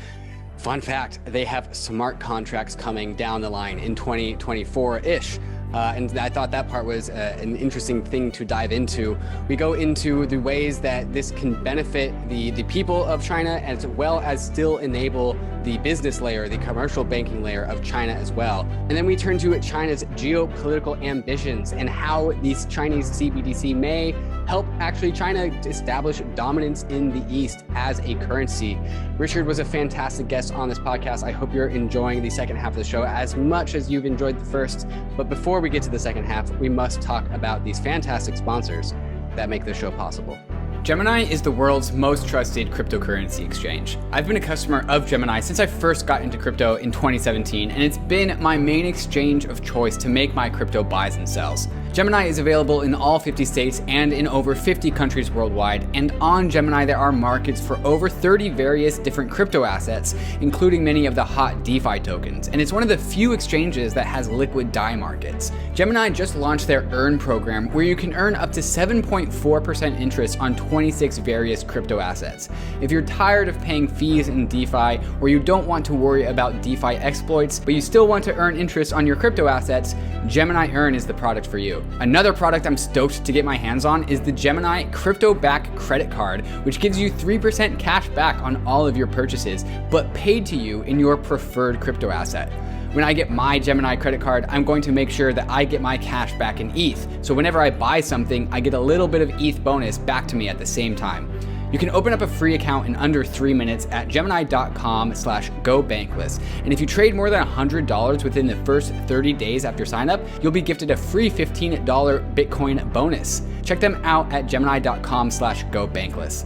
Fun fact, they have smart contracts coming down the line in 2024-ish. And I thought that part was an interesting thing to dive into. We go into the ways that this can benefit the people of China, as well as still enable the business layer, the commercial banking layer of China as well. And then we turn to China's geopolitical ambitions and how these Chinese CBDC may help actually China establish dominance in the East as a currency. Richard was a fantastic guest on this podcast. I hope you're enjoying the second half of the show as much as you've enjoyed the first. But before we get to the second half, we must talk about these fantastic sponsors that make this show possible. Gemini is the world's most trusted cryptocurrency exchange. I've been a customer of Gemini since I first got into crypto in 2017, and it's been my main exchange of choice to make my crypto buys and sells. Gemini is available in all 50 states and in over 50 countries worldwide, and on Gemini there are markets for over 30 various different crypto assets, including many of the hot DeFi tokens, and it's one of the few exchanges that has liquid DAI markets. Gemini just launched their Earn program, where you can earn up to 7.4% interest on 26 various crypto assets. If you're tired of paying fees in DeFi, or you don't want to worry about DeFi exploits, but you still want to earn interest on your crypto assets, Gemini Earn is the product for you. Another product I'm stoked to get my hands on is the Gemini Crypto Back Credit Card, which gives you 3% cash back on all of your purchases, but paid to you in your preferred crypto asset. When I get my Gemini credit card, I'm going to make sure that I get my cash back in ETH. So whenever I buy something, I get a little bit of ETH bonus back to me at the same time. You can open up a free account in under 3 minutes at gemini.com/gobankless. And if you trade more than $100 within the first 30 days after sign up, you'll be gifted a free $15 Bitcoin bonus. Check them out at gemini.com/gobankless.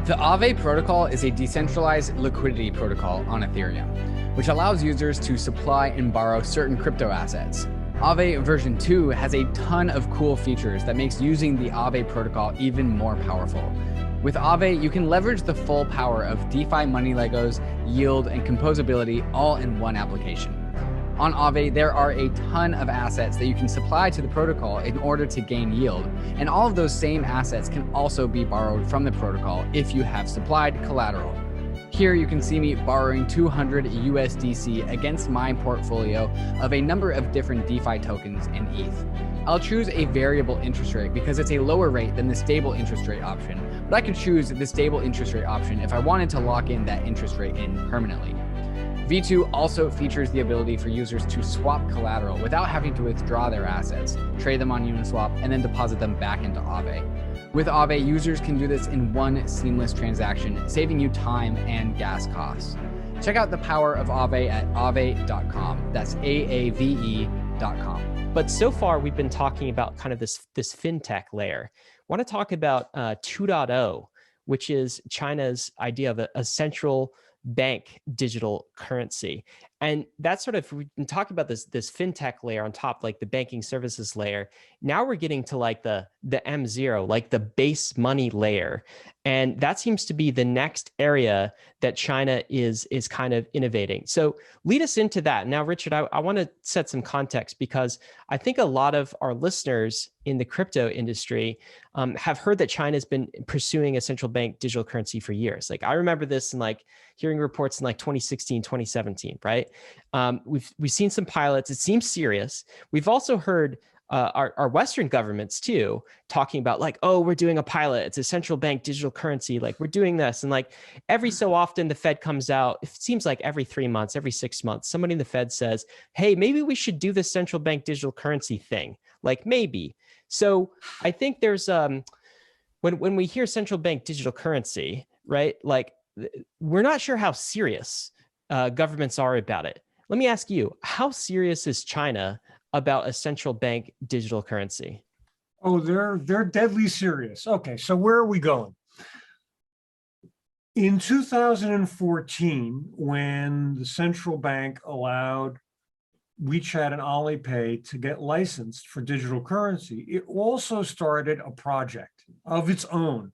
The Aave protocol is a decentralized liquidity protocol on Ethereum, which allows users to supply and borrow certain crypto assets. Aave version 2 has a ton of cool features that makes using the Aave protocol even more powerful. With Aave, you can leverage the full power of DeFi money Legos, yield, and composability all in one application. On Aave, there are a ton of assets that you can supply to the protocol in order to gain yield, and all of those same assets can also be borrowed from the protocol if you have supplied collateral. Here you can see me borrowing 200 USDC against my portfolio of a number of different DeFi tokens in ETH. I'll choose a variable interest rate because it's a lower rate than the stable interest rate option, but I could choose the stable interest rate option if I wanted to lock in that interest rate in permanently. V2 also features the ability for users to swap collateral without having to withdraw their assets, trade them on Uniswap, and then deposit them back into Aave. With Aave, users can do this in one seamless transaction, saving you time and gas costs. Check out the power of Aave at aave.com. That's AAVE.com. But so far, we've been talking about kind of this fintech layer. I want to talk about 2.0, which is China's idea of a central bank digital currency. And that's sort of, we can talk about this fintech layer on top, like the banking services layer. Now we're getting to like the M0, like the base money layer. And that seems to be the next area that China is kind of innovating. So lead us into that. Now, Richard, I want to set some context because I think a lot of our listeners in the crypto industry have heard that China's been pursuing a central bank digital currency for years. Like I remember this in like hearing reports in like 2016, 2017, right? We've seen some pilots. It seems serious. We've also heard our Western governments too, talking about like, oh, we're doing a pilot. It's a central bank digital currency. Like we're doing this. And like every so often the Fed comes out, it seems like every 3 months, every 6 months, somebody in the Fed says, hey, maybe we should do this central bank digital currency thing. Like maybe. So I think there's, when we hear central bank digital currency, right? Like we're not sure how serious governments are about it. Let me ask you, how serious is China about a central bank digital currency? Oh, they're deadly serious. Okay, so where are we going? In 2014, when the central bank allowed WeChat and Alipay to get licensed for digital currency, it also started a project of its own.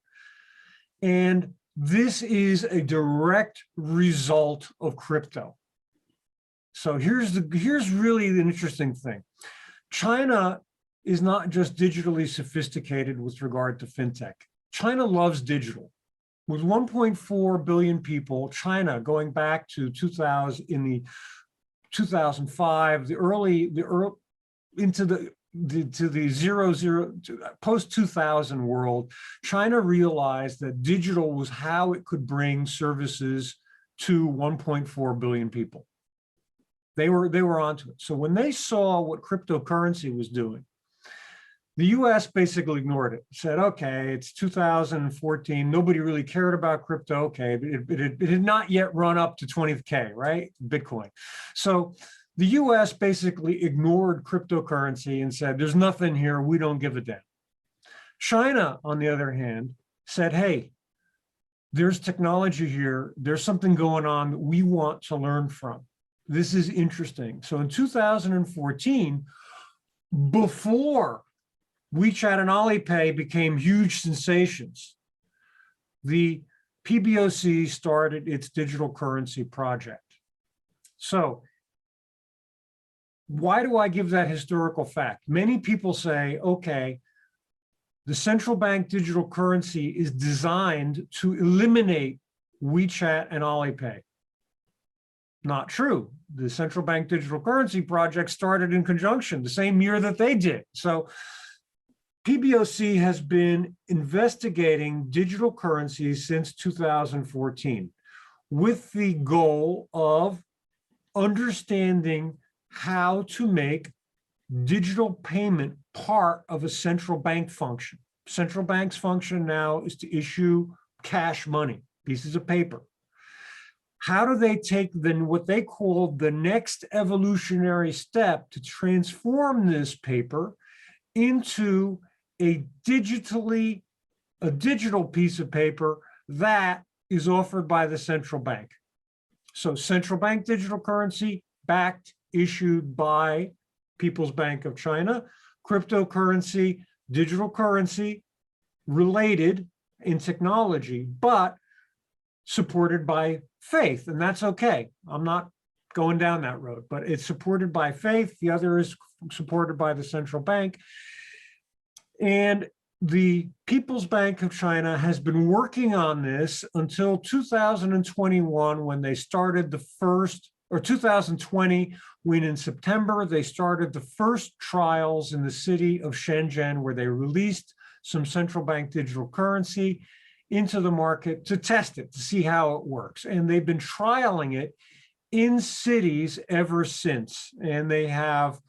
And this is a direct result of crypto. So here's really the interesting thing. China is not just digitally sophisticated with regard to fintech. China loves digital. With 1.4 billion people, China going back to 2005, into the post 2000 world, China realized that digital was how it could bring services to 1.4 billion people. They were onto it. So when they saw what cryptocurrency was doing, the US basically ignored it, said, okay, it's 2014. Nobody really cared about crypto. Okay, it had not yet run up to 20K, right? Bitcoin. So the US basically ignored cryptocurrency and said, there's nothing here. We don't give a damn. China, on the other hand, said, hey, there's technology here. There's something going on that we want to learn from. This is interesting. So in 2014, before WeChat and Alipay became huge sensations, the PBOC started its digital currency project. So why do I give that historical fact? Many people say, okay, the central bank digital currency is designed to eliminate WeChat and Alipay. Not true. The central bank digital currency project started in conjunction the same year that they did. So PBOC has been investigating digital currencies since 2014 with the goal of understanding how to make digital payment part of a central bank function. Central bank's function now is to issue cash money, pieces of paper. How do they take then what they call the next evolutionary step to transform this paper into a digital piece of paper that is offered by the central bank? So central bank digital currency backed, issued by People's Bank of China, cryptocurrency, digital currency, related in technology, but supported by faith. And that's okay. I'm not going down that road, but it's supported by faith. The other is supported by the central bank. And the People's Bank of China has been working on this until 2021, when they started the first, or 2020, when in September, they started the first trials in the city of Shenzhen, where they released some central bank digital currency into the market to test it, to see how it works. And they've been trialing it in cities ever since. And they have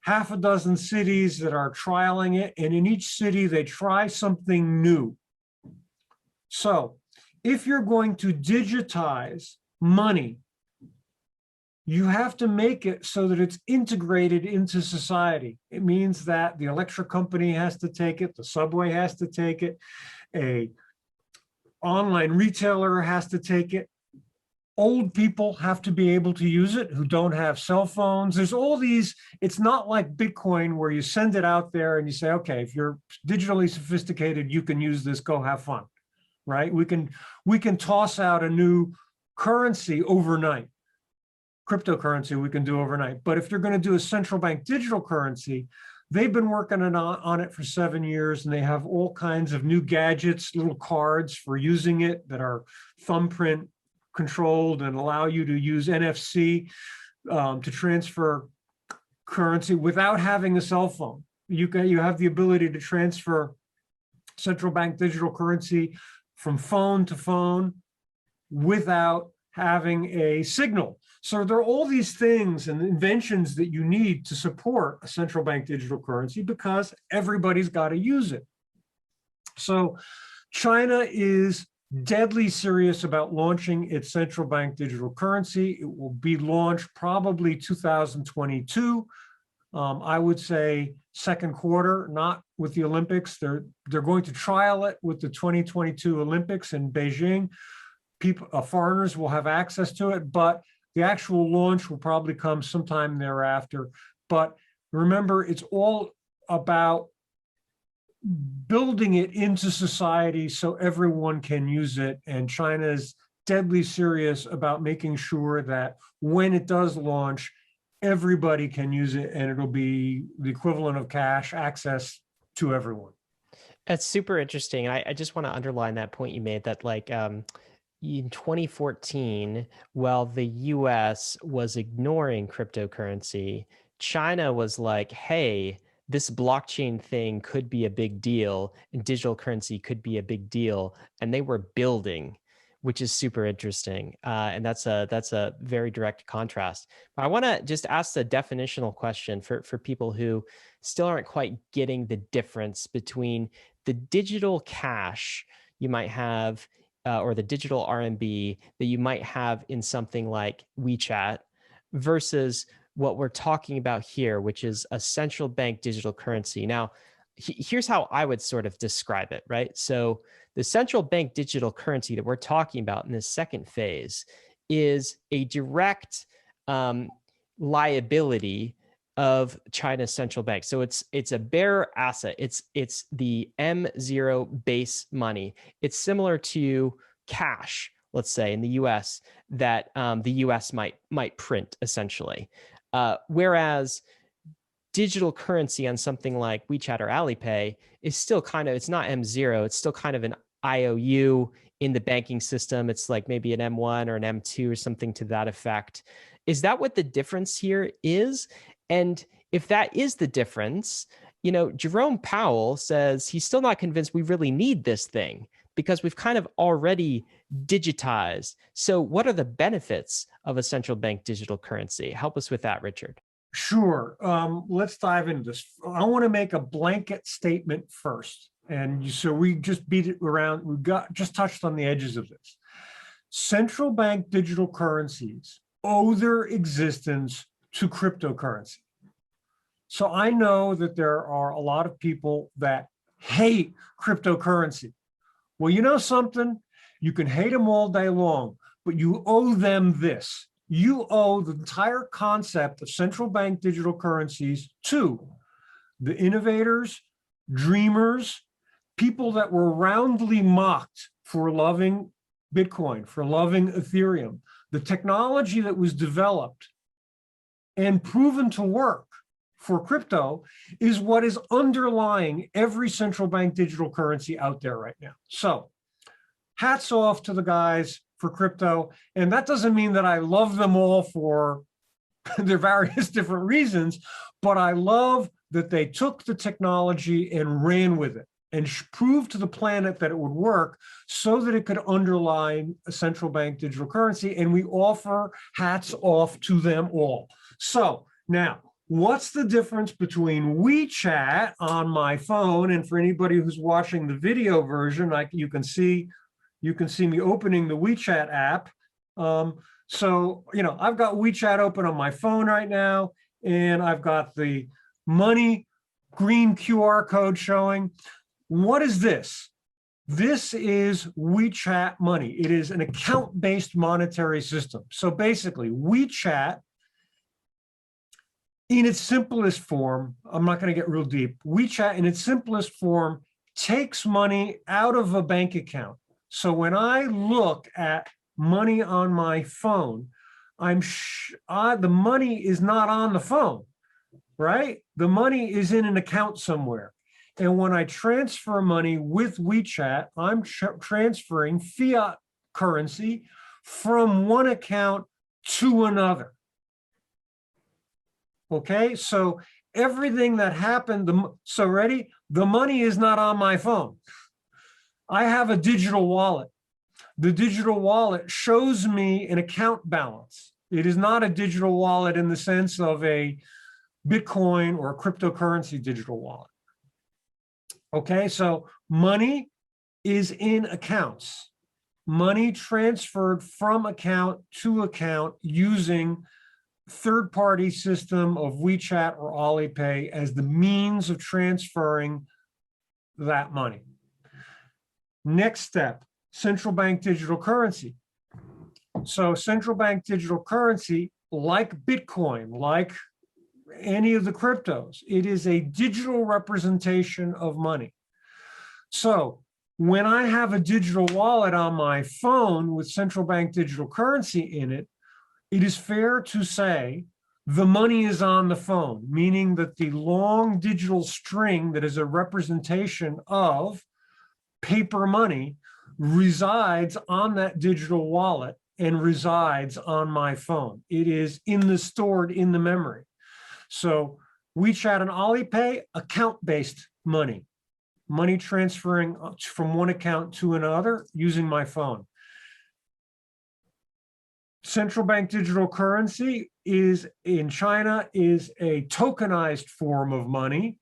half a dozen cities that are trialing it. And in each city, they try something new. So if you're going to digitize money, you have to make it so that it's integrated into society. It means that the electric company has to take it, the subway has to take it, a online retailer has to take it. Old people have to be able to use it who don't have cell phones. There's all these, it's not like Bitcoin where you send it out there and you say, okay, if you're digitally sophisticated, you can use this, go have fun, right? We can toss out a new currency overnight. Cryptocurrency we can do overnight. But if you're going to do a central bank digital currency, they've been working on it for 7 years, and they have all kinds of new gadgets, little cards for using it that are thumbprint controlled and allow you to use NFC to transfer currency without having a cell phone. You have the ability to transfer central bank digital currency from phone to phone without having a signal. So there are all these things and inventions that you need to support a central bank digital currency, because everybody's got to use it. So China is deadly serious about launching its central bank digital currency. It will be launched probably 2022. I would say second quarter, not with the Olympics. They're going to trial it with the 2022 Olympics in Beijing. Foreigners will have access to it, but the actual launch will probably come sometime thereafter. But remember, it's all about building it into society so everyone can use it. And China is deadly serious about making sure that when it does launch, everybody can use it, and it'll be the equivalent of cash access to everyone. That's super interesting. And I just want to underline that point you made, that like in 2014, while the US was ignoring cryptocurrency, China was like, hey, this blockchain thing could be a big deal and digital currency could be a big deal. And they were building, which is super interesting. And that's a very direct contrast. But I want to just ask the definitional question for people who still aren't quite getting the difference between the digital cash you might have or the digital RMB that you might have in something like WeChat versus what we're talking about here, which is a central bank digital currency. Now, here's how I would sort of describe it, right? So the central bank digital currency that we're talking about in this second phase is a direct liability of China's central bank. So it's a bearer asset. It's the M0 base money. It's similar to cash, let's say in the US, that the US might print essentially. Whereas digital currency on something like WeChat or Alipay is still kind of, it's not M0, it's still kind of an IOU in the banking system. It's like maybe an M1 or an M2 or something to that effect. Is that what the difference here is? And if that is the difference, you know, Jerome Powell says he's still not convinced we really need this thing because we've kind of already digitized. So what are the benefits of a central bank digital currency? Help us with that, Richard. Sure. Let's dive into this. I want to make a blanket statement first. And so we just beat it around. We just touched on the edges of this. Central bank digital currencies owe their existence to cryptocurrency. So I know that there are a lot of people that hate cryptocurrency. Well, you know something? You can hate them all day long, but you owe them this. You owe the entire concept of central bank digital currencies to the innovators, dreamers, people that were roundly mocked for loving Bitcoin, for loving Ethereum. The technology that was developed and proven to work for crypto is what is underlying every central bank digital currency out there right now. So hats off to the guys for crypto. And that doesn't mean that I love them all for their various different reasons, but I love that they took the technology and ran with it and proved to the planet that it would work so that it could underline a central bank digital currency. And we offer hats off to them all. So now, what's the difference between WeChat on my phone, and for anybody who's watching the video version, you can see me opening the WeChat app. So, I've got WeChat open on my phone right now, and I've got the money green QR code showing. What is this? This is WeChat Money. It is an account-based monetary system. So basically, WeChat, in its simplest form, I'm not going to get real deep, WeChat in its simplest form takes money out of a bank account. So when I look at money on my phone, the money is not on the phone, right? The money is in an account somewhere. And when I transfer money with WeChat, I'm transferring fiat currency from one account to another. Okay, so everything that happened, so ready? The money is not on my phone. I have a digital wallet. The digital wallet shows me an account balance. It is not a digital wallet in the sense of a Bitcoin or a cryptocurrency digital wallet. Okay, so money is in accounts. Money transferred from account to account using third-party system of WeChat or Alipay as the means of transferring that money. Next step, central bank digital currency. So central bank digital currency, like Bitcoin, like any of the cryptos, it is a digital representation of money. So when I have a digital wallet on my phone with central bank digital currency in it, it is fair to say the money is on the phone, meaning that the long digital string that is a representation of paper money resides on that digital wallet and resides on my phone. It is stored in the memory. So WeChat and Alipay, account-based money transferring from one account to another using my phone. Central bank digital currency in China is a tokenized form of money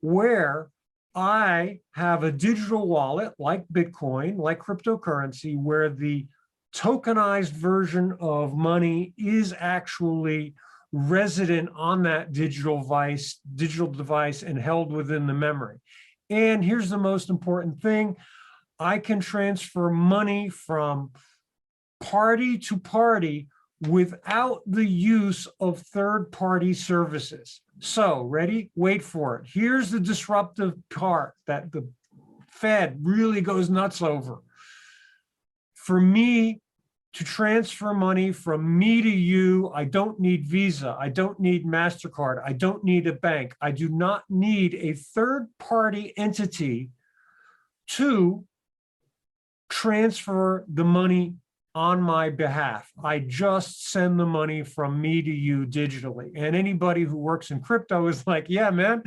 where I have a digital wallet like Bitcoin, like cryptocurrency, where the tokenized version of money is actually resident on that digital device and held within the memory. And here's the most important thing. I can transfer money from party to party without the use of third-party services. So, ready? Wait for it. Here's the disruptive part that the Fed really goes nuts over. For me to transfer money from me to you, I don't need Visa. I don't need MasterCard. I don't need a bank. I do not need a third-party entity to transfer the money on my behalf. I just send the money from me to you digitally. And anybody who works in crypto is like, yeah, man,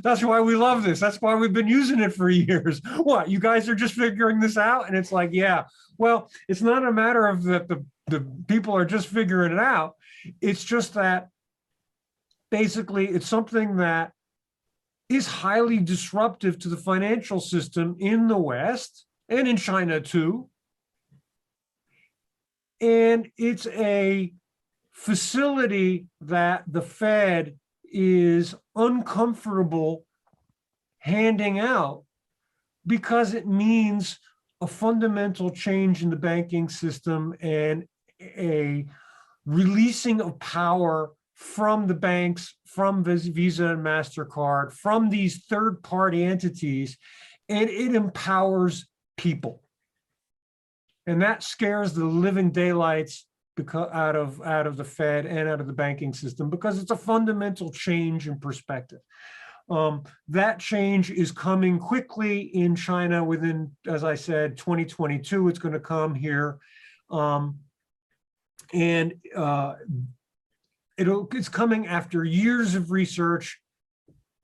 that's why we love this. That's why we've been using it for years. What, you guys are just figuring this out? And it's like, yeah, well, it's not a matter of that the people are just figuring it out. It's just that basically it's something that is highly disruptive to the financial system in the West and in China too. And it's a facility that the Fed is uncomfortable handing out because it means a fundamental change in the banking system and a releasing of power from the banks, from Visa and MasterCard, from these third-party entities, and it empowers people. And that scares the living daylights out of the Fed and out of the banking system, because it's a fundamental change in perspective. That change is coming quickly in China within, as I said, 2022, it's going to come here. It's coming after years of research.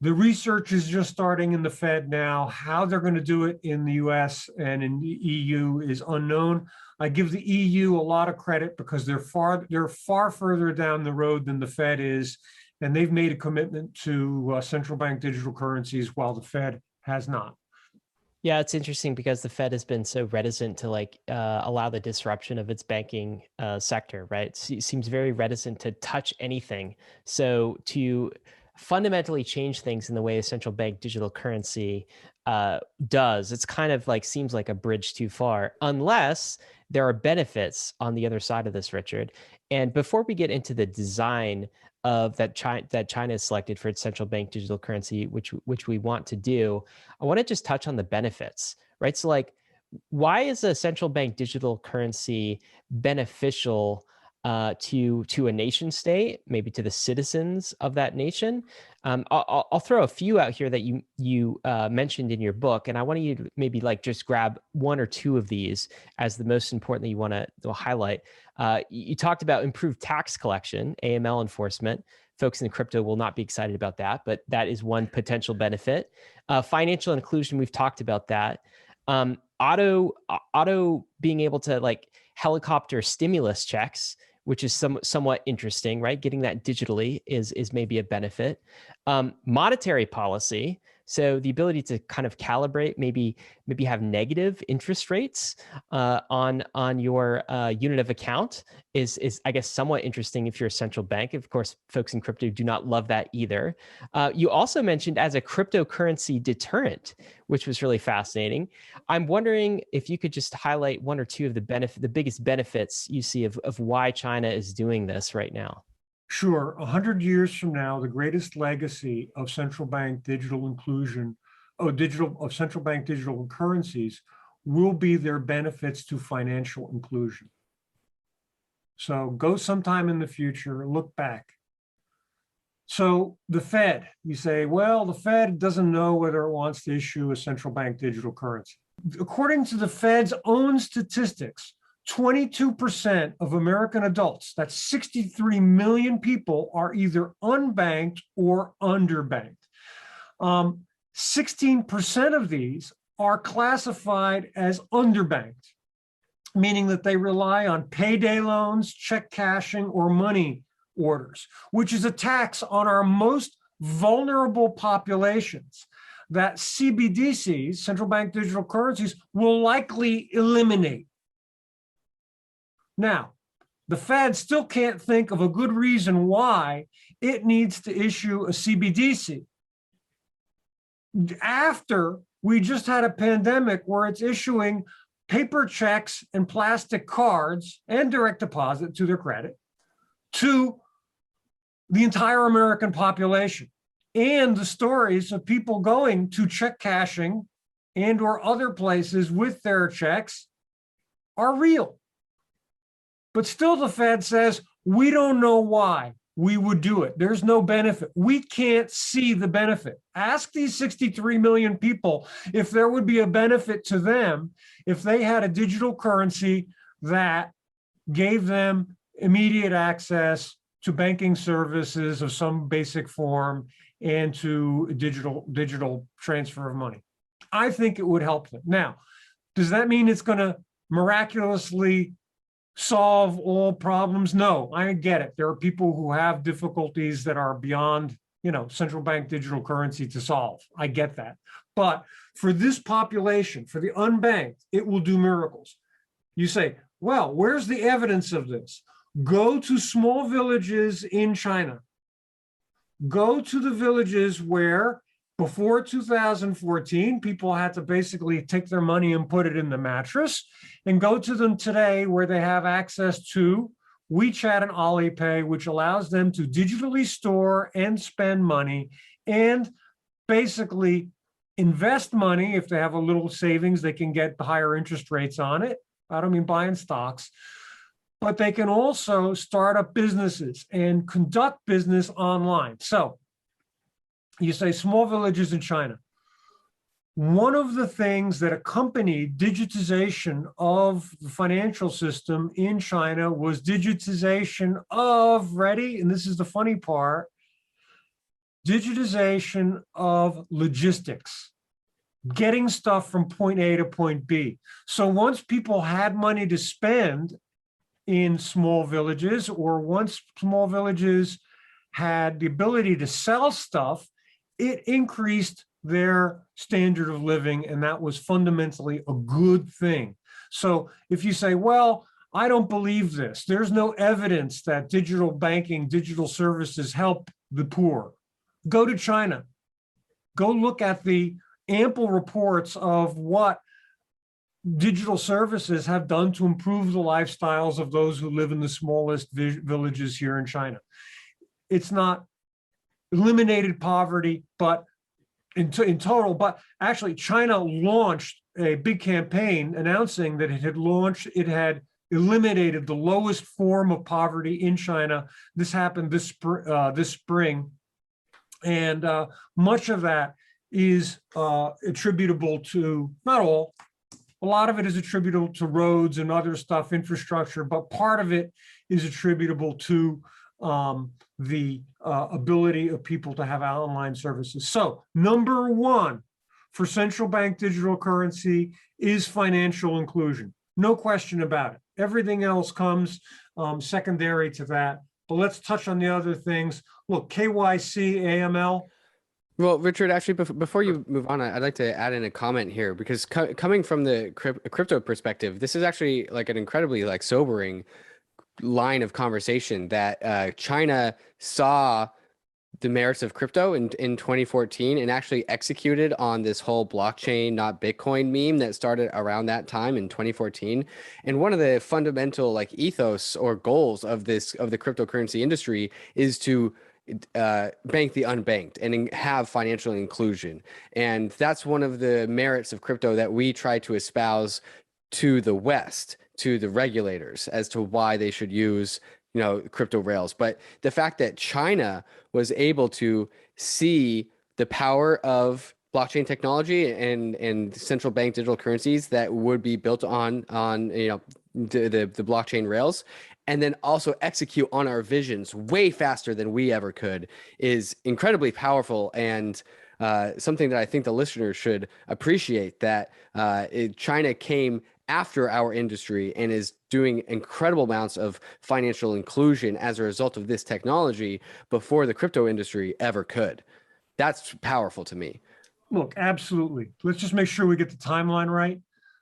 The research is just starting in the Fed now. How they're going to do it in the US and in the EU is unknown. I give the EU a lot of credit because they're far further down the road than the Fed is, and they've made a commitment to central bank digital currencies while the Fed has not. Yeah, it's interesting because the Fed has been so reticent to allow the disruption of its banking sector, right? It seems very reticent to touch anything. So to fundamentally change things in the way a central bank digital currency does, it's kind of seems like a bridge too far, unless there are benefits on the other side of this, Richard. And before we get into the design of that China has selected for its central bank digital currency, which we want to do, I want to just touch on the benefits, right? So why is a central bank digital currency beneficial to a nation state, maybe to the citizens of that nation? I'll throw a few out here that you mentioned in your book, and I want you to maybe just grab one or two of these as the most important that you want to highlight. You talked about improved tax collection, AML enforcement. Folks in crypto will not be excited about that, but that is one potential benefit. Financial inclusion, we've talked about that. Auto being able to helicopter stimulus checks, which is somewhat interesting, right? Getting that digitally is maybe a benefit. Monetary policy, so the ability to kind of calibrate, maybe have negative interest rates on your unit of account is I guess somewhat interesting if you're a central bank. Of course, folks in crypto do not love that either. You also mentioned as a cryptocurrency deterrent, which was really fascinating. I'm wondering if you could just highlight one or two of the biggest benefits you see of why China is doing this right now. Sure. 100 years from now, the greatest legacy of central bank digital inclusion, of central bank digital currencies, will be their benefits to financial inclusion. So go sometime in the future, look back. So the Fed, you say, well, the Fed doesn't know whether it wants to issue a central bank digital currency. According to the Fed's own statistics, 22% of American adults, that's 63 million people, are either unbanked or underbanked. 16% of these are classified as underbanked, meaning that they rely on payday loans, check cashing, or money orders, which is a tax on our most vulnerable populations that CBDCs, central bank digital currencies, will likely eliminate. Now, the Fed still can't think of a good reason why it needs to issue a CBDC. After we just had a pandemic where it's issuing paper checks and plastic cards and direct deposit to their credit to the entire American population. And the stories of people going to check cashing and or other places with their checks are real. But still the Fed says, we don't know why we would do it. There's no benefit. We can't see the benefit. Ask these 63 million people if there would be a benefit to them if they had a digital currency that gave them immediate access to banking services of some basic form and to digital transfer of money. I think it would help them. Now, does that mean it's going to miraculously solve all problems? No, I get it. There are people who have difficulties that are beyond, central bank digital currency to solve. I get that. But for this population, for the unbanked, it will do miracles. You say, well, where's the evidence of this? Go to small villages in China. Go to the villages where before 2014, people had to basically take their money and put it in the mattress, and go to them today where they have access to WeChat and Alipay, which allows them to digitally store and spend money and basically invest money. If they have a little savings, they can get the higher interest rates on it. I don't mean buying stocks, but they can also start up businesses and conduct business online. So you say small villages in China. One of the things that accompanied digitization of the financial system in China was digitization of, ready, and this is the funny part, digitization of logistics, getting stuff from point A to point B. So once people had money to spend in small villages, or once small villages had the ability to sell stuff, it increased their standard of living, and that was fundamentally a good thing. So if you say, well, I don't believe this, there's no evidence that digital banking, digital services help the poor, go to China. Go look at the ample reports of what digital services have done to improve the lifestyles of those who live in the smallest villages here in China. It's not eliminated poverty, but in total, but actually China launched a big campaign announcing that it had eliminated the lowest form of poverty in China. This happened this spring. And much of that is attributable to, not all, a lot of it is attributable to roads and other stuff, infrastructure, but part of it is attributable to the ability of people to have online services. So number one for central bank digital currency is financial inclusion. No question about it. Everything else comes secondary to that. But let's touch on the other things. Look, KYC, AML. Well, Richard, actually, before you move on, I'd like to add in a comment here, because coming from the crypto perspective, this is actually like an incredibly sobering line of conversation that China saw the merits of crypto in 2014 and actually executed on this whole blockchain, not Bitcoin meme that started around that time in 2014. And one of the fundamental ethos or goals of the cryptocurrency industry is to bank the unbanked and have financial inclusion. And that's one of the merits of crypto that we try to espouse to the West, to the regulators, as to why they should use crypto rails. But the fact that China was able to see the power of blockchain technology and central bank digital currencies that would be built on the blockchain rails, and then also execute on our visions way faster than we ever could, is incredibly powerful, and something that I think the listeners should appreciate, that China came after our industry and is doing incredible amounts of financial inclusion as a result of this technology before the crypto industry ever could. That's powerful to me. Look, absolutely. Let's just make sure we get the timeline right.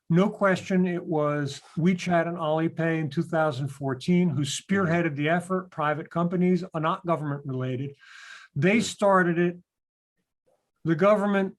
No question, it was WeChat and Alipay in 2014 who spearheaded the effort. Private companies are not government related. They started it. The government,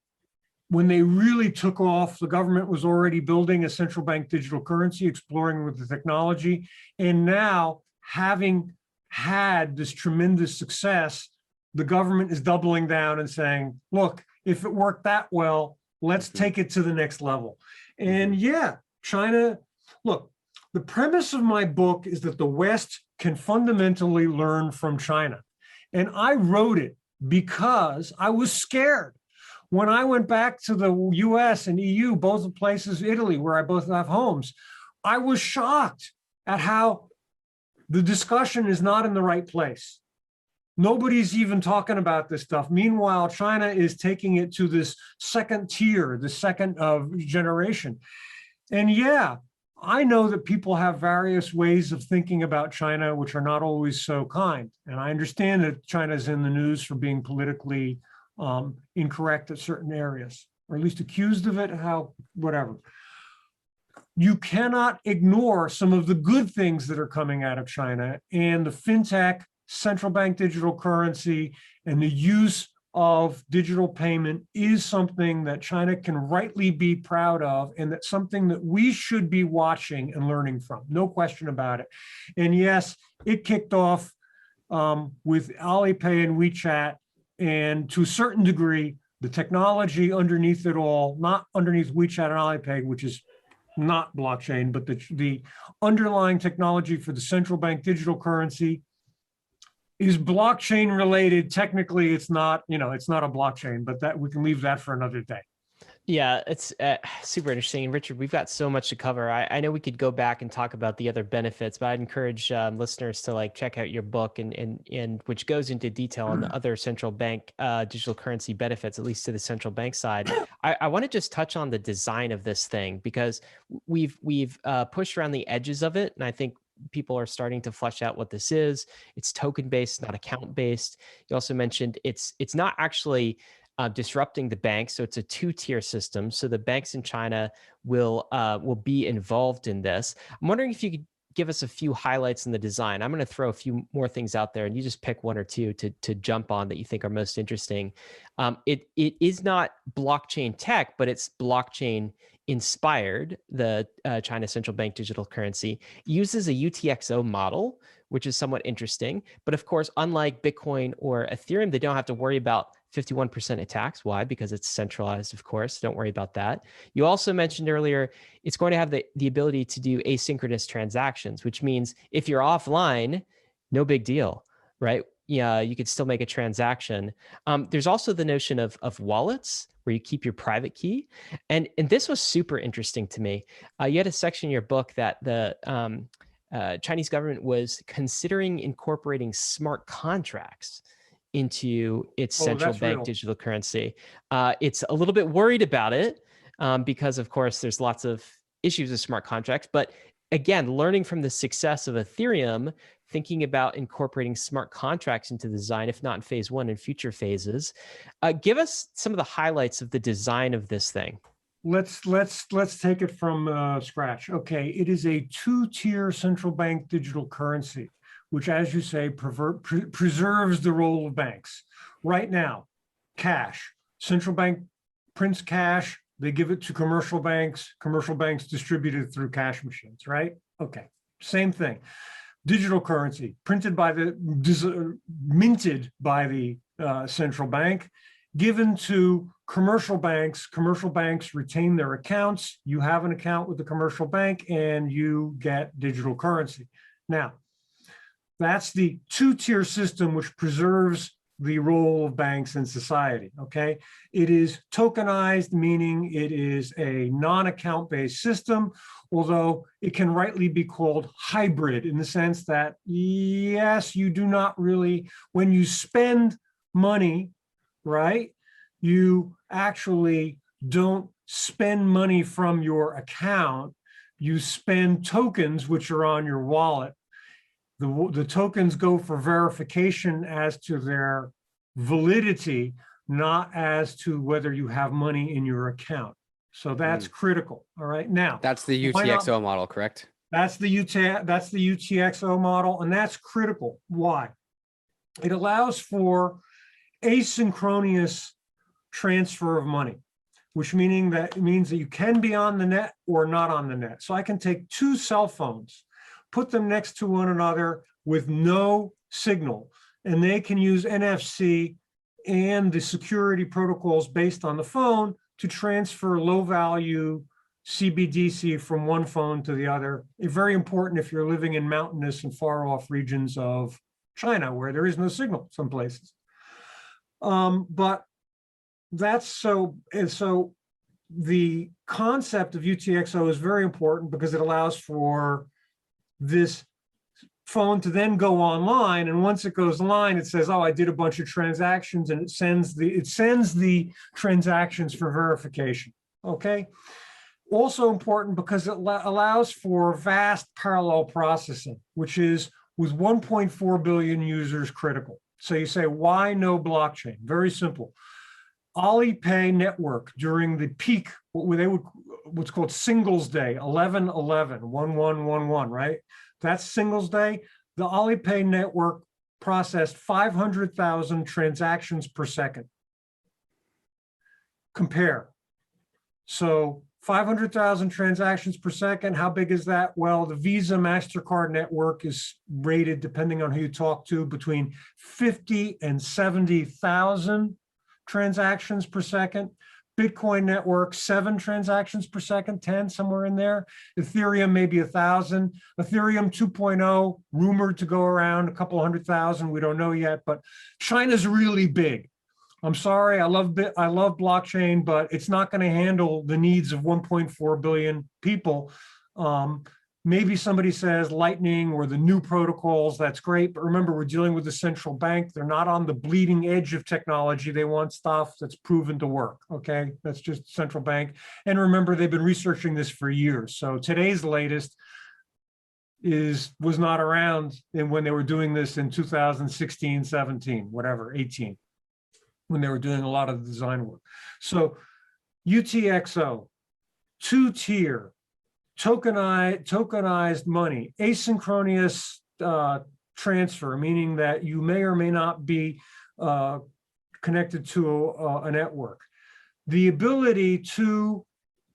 when they really took off, the government was already building a central bank digital currency, exploring with the technology. And now, having had this tremendous success, the government is doubling down and saying, look, if it worked that well, let's take it to the next level. And yeah, China, look, the premise of my book is that the West can fundamentally learn from China. And I wrote it because I was scared. When I went back to the US and EU, both places, Italy, where I both have homes, I was shocked at how the discussion is not in the right place. Nobody's even talking about this stuff. Meanwhile, China is taking it to this second tier, the second generation. And yeah, I know that people have various ways of thinking about China, which are not always so kind. And I understand that China is in the news for being politically incorrect at certain areas, or at least accused of it, whatever. You cannot ignore some of the good things that are coming out of China, and the fintech, central bank digital currency, and the use of digital payment is something that China can rightly be proud of, and that's something that we should be watching and learning from. No question about it. And yes, it kicked off with Alipay and WeChat, and to a certain degree, the technology underneath it all, not underneath WeChat and Alipay, which is not blockchain, but the underlying technology for the central bank digital currency is blockchain related. Technically, it's not, it's not a blockchain, but that we can leave that for another day. Yeah, it's super interesting. And Richard, we've got so much to cover. I know we could go back and talk about the other benefits, but I'd encourage listeners to check out your book and which goes into detail on the other central bank digital currency benefits, at least to the central bank side. I want to just touch on the design of this thing, because we've pushed around the edges of it, and I think people are starting to flesh out what this is. It's token based, not account based. You also mentioned it's not actually disrupting the banks. So it's a two-tier system. So the banks in China will be involved in this. I'm wondering if you could give us a few highlights in the design. I'm going to throw a few more things out there, and you just pick one or two to jump on that you think are most interesting. It is not blockchain tech, but it's blockchain inspired. The China central bank digital currency uses a UTXO model, which is somewhat interesting. But of course, unlike Bitcoin or Ethereum, they don't have to worry about 51% attacks. Why? Because it's centralized, of course. Don't worry about that. You also mentioned earlier, it's going to have the ability to do asynchronous transactions, which means if you're offline, no big deal, right? Yeah, you could still make a transaction. There's also the notion of wallets, where you keep your private key. And this was super interesting to me. You had a section in your book that the Chinese government was considering incorporating smart contracts into its central bank digital currency. It's a little bit worried about it because, of course, there's lots of issues with smart contracts. But again, learning from the success of Ethereum, thinking about incorporating smart contracts into the design, if not in phase one, in future phases. Give us some of the highlights of the design of this thing. Let's take it from scratch. Okay, it is a two-tier central bank digital currency, which, as you say, preserves the role of banks. Right now, cash. Central bank prints cash. They give it to commercial banks. Commercial banks distribute it through cash machines, right? Okay, same thing. Digital currency, minted by the central bank, given to commercial banks. Commercial banks retain their accounts. You have an account with the commercial bank and you get digital currency. Now, that's the two-tier system which preserves the role of banks in society, okay? It is tokenized, meaning it is a non-account-based system, although it can rightly be called hybrid in the sense that, yes, you do not really, when you spend money, right, you actually don't spend money from your account, you spend tokens which are on your wallet. The tokens go for verification as to their validity, not as to whether you have money in your account. So that's critical. All right. Now that's the UTXO model, correct? That's the UTXO model, and that's critical. Why? It allows for asynchronous transfer of money, which means that you can be on the net or not on the net. So I can take two cell phones, put them next to one another with no signal, and they can use NFC and the security protocols based on the phone to transfer low-value CBDC from one phone to the other. It's very important if you're living in mountainous and far-off regions of China where there is no signal some places. But that's so the concept of UTXO is very important because it allows for this phone to then go online, and once it goes online, it says, "Oh, I did a bunch of transactions," and it sends the transactions for verification. Okay, Also important because it allows for vast parallel processing, which is with 1.4 billion users critical. So you say, why no blockchain? Very simple. Alipay network during the peak, what's called Singles Day, 11/11, 11/11, right? That's Singles Day. The Alipay network processed 500,000 transactions per second. Compare. So 500,000 transactions per second, how big is that? Well, the Visa MasterCard network is rated, depending on who you talk to, between 50 and 70,000 transactions per second. Bitcoin network, 7 transactions per second, 10, somewhere in there. Ethereum, maybe 1,000. Ethereum 2.0, rumored to go around a couple 100,000. We don't know yet, but China's really big. I'm sorry, I love blockchain, but it's not going to handle the needs of 1.4 billion people. Maybe somebody says Lightning or the new protocols, that's great. But remember, we're dealing with a central bank. They're not on the bleeding edge of technology. They want stuff that's proven to work, okay? That's just central bank. And remember, they've been researching this for years. So today's latest was not around when they were doing this in 2016, 17, whatever, 18, when they were doing a lot of the design work. So UTXO, 2-tier, tokenized money, asynchronous transfer, meaning that you may or may not be connected to a network. The ability to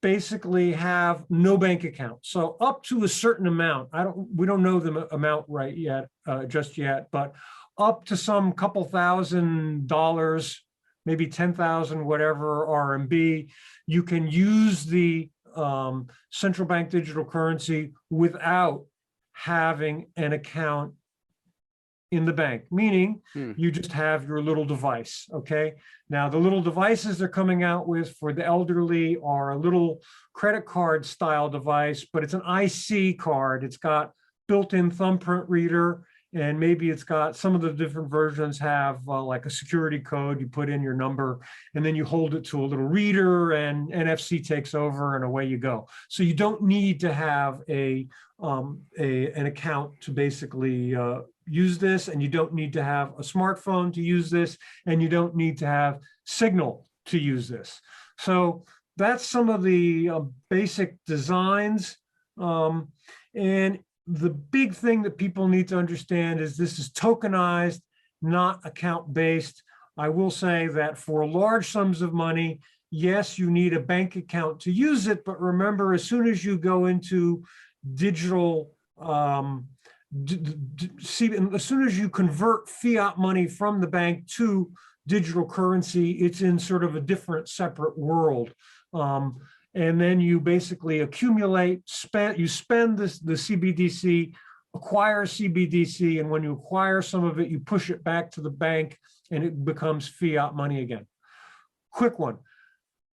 basically have no bank account. So up to a certain amount, we don't know the amount right yet, just yet, but up to some couple $1,000, maybe 10,000, whatever RMB, you can use the central bank digital currency without having an account in the bank, meaning you just have your little device, okay? Now, the little devices they're coming out with for the elderly are a little credit card style device, but it's an IC card. It's got built-in thumbprint reader, and maybe it's got, some of the different versions have like a security code. You put in your number and then you hold it to a little reader and NFC takes over and away you go. So you don't need to have an account to basically use this, and you don't need to have a smartphone to use this, and you don't need to have Signal to use this. So that's some of the basic designs. And the big thing that people need to understand is this is tokenized, not account-based. I will say that for large sums of money, yes, you need a bank account to use it, but remember, as soon as you go into digital, as soon as you convert fiat money from the bank to digital currency, it's in sort of a different, separate world. And then you basically accumulate, you spend the CBDC, acquire CBDC, and when you acquire some of it, you push it back to the bank and it becomes fiat money again. Quick one,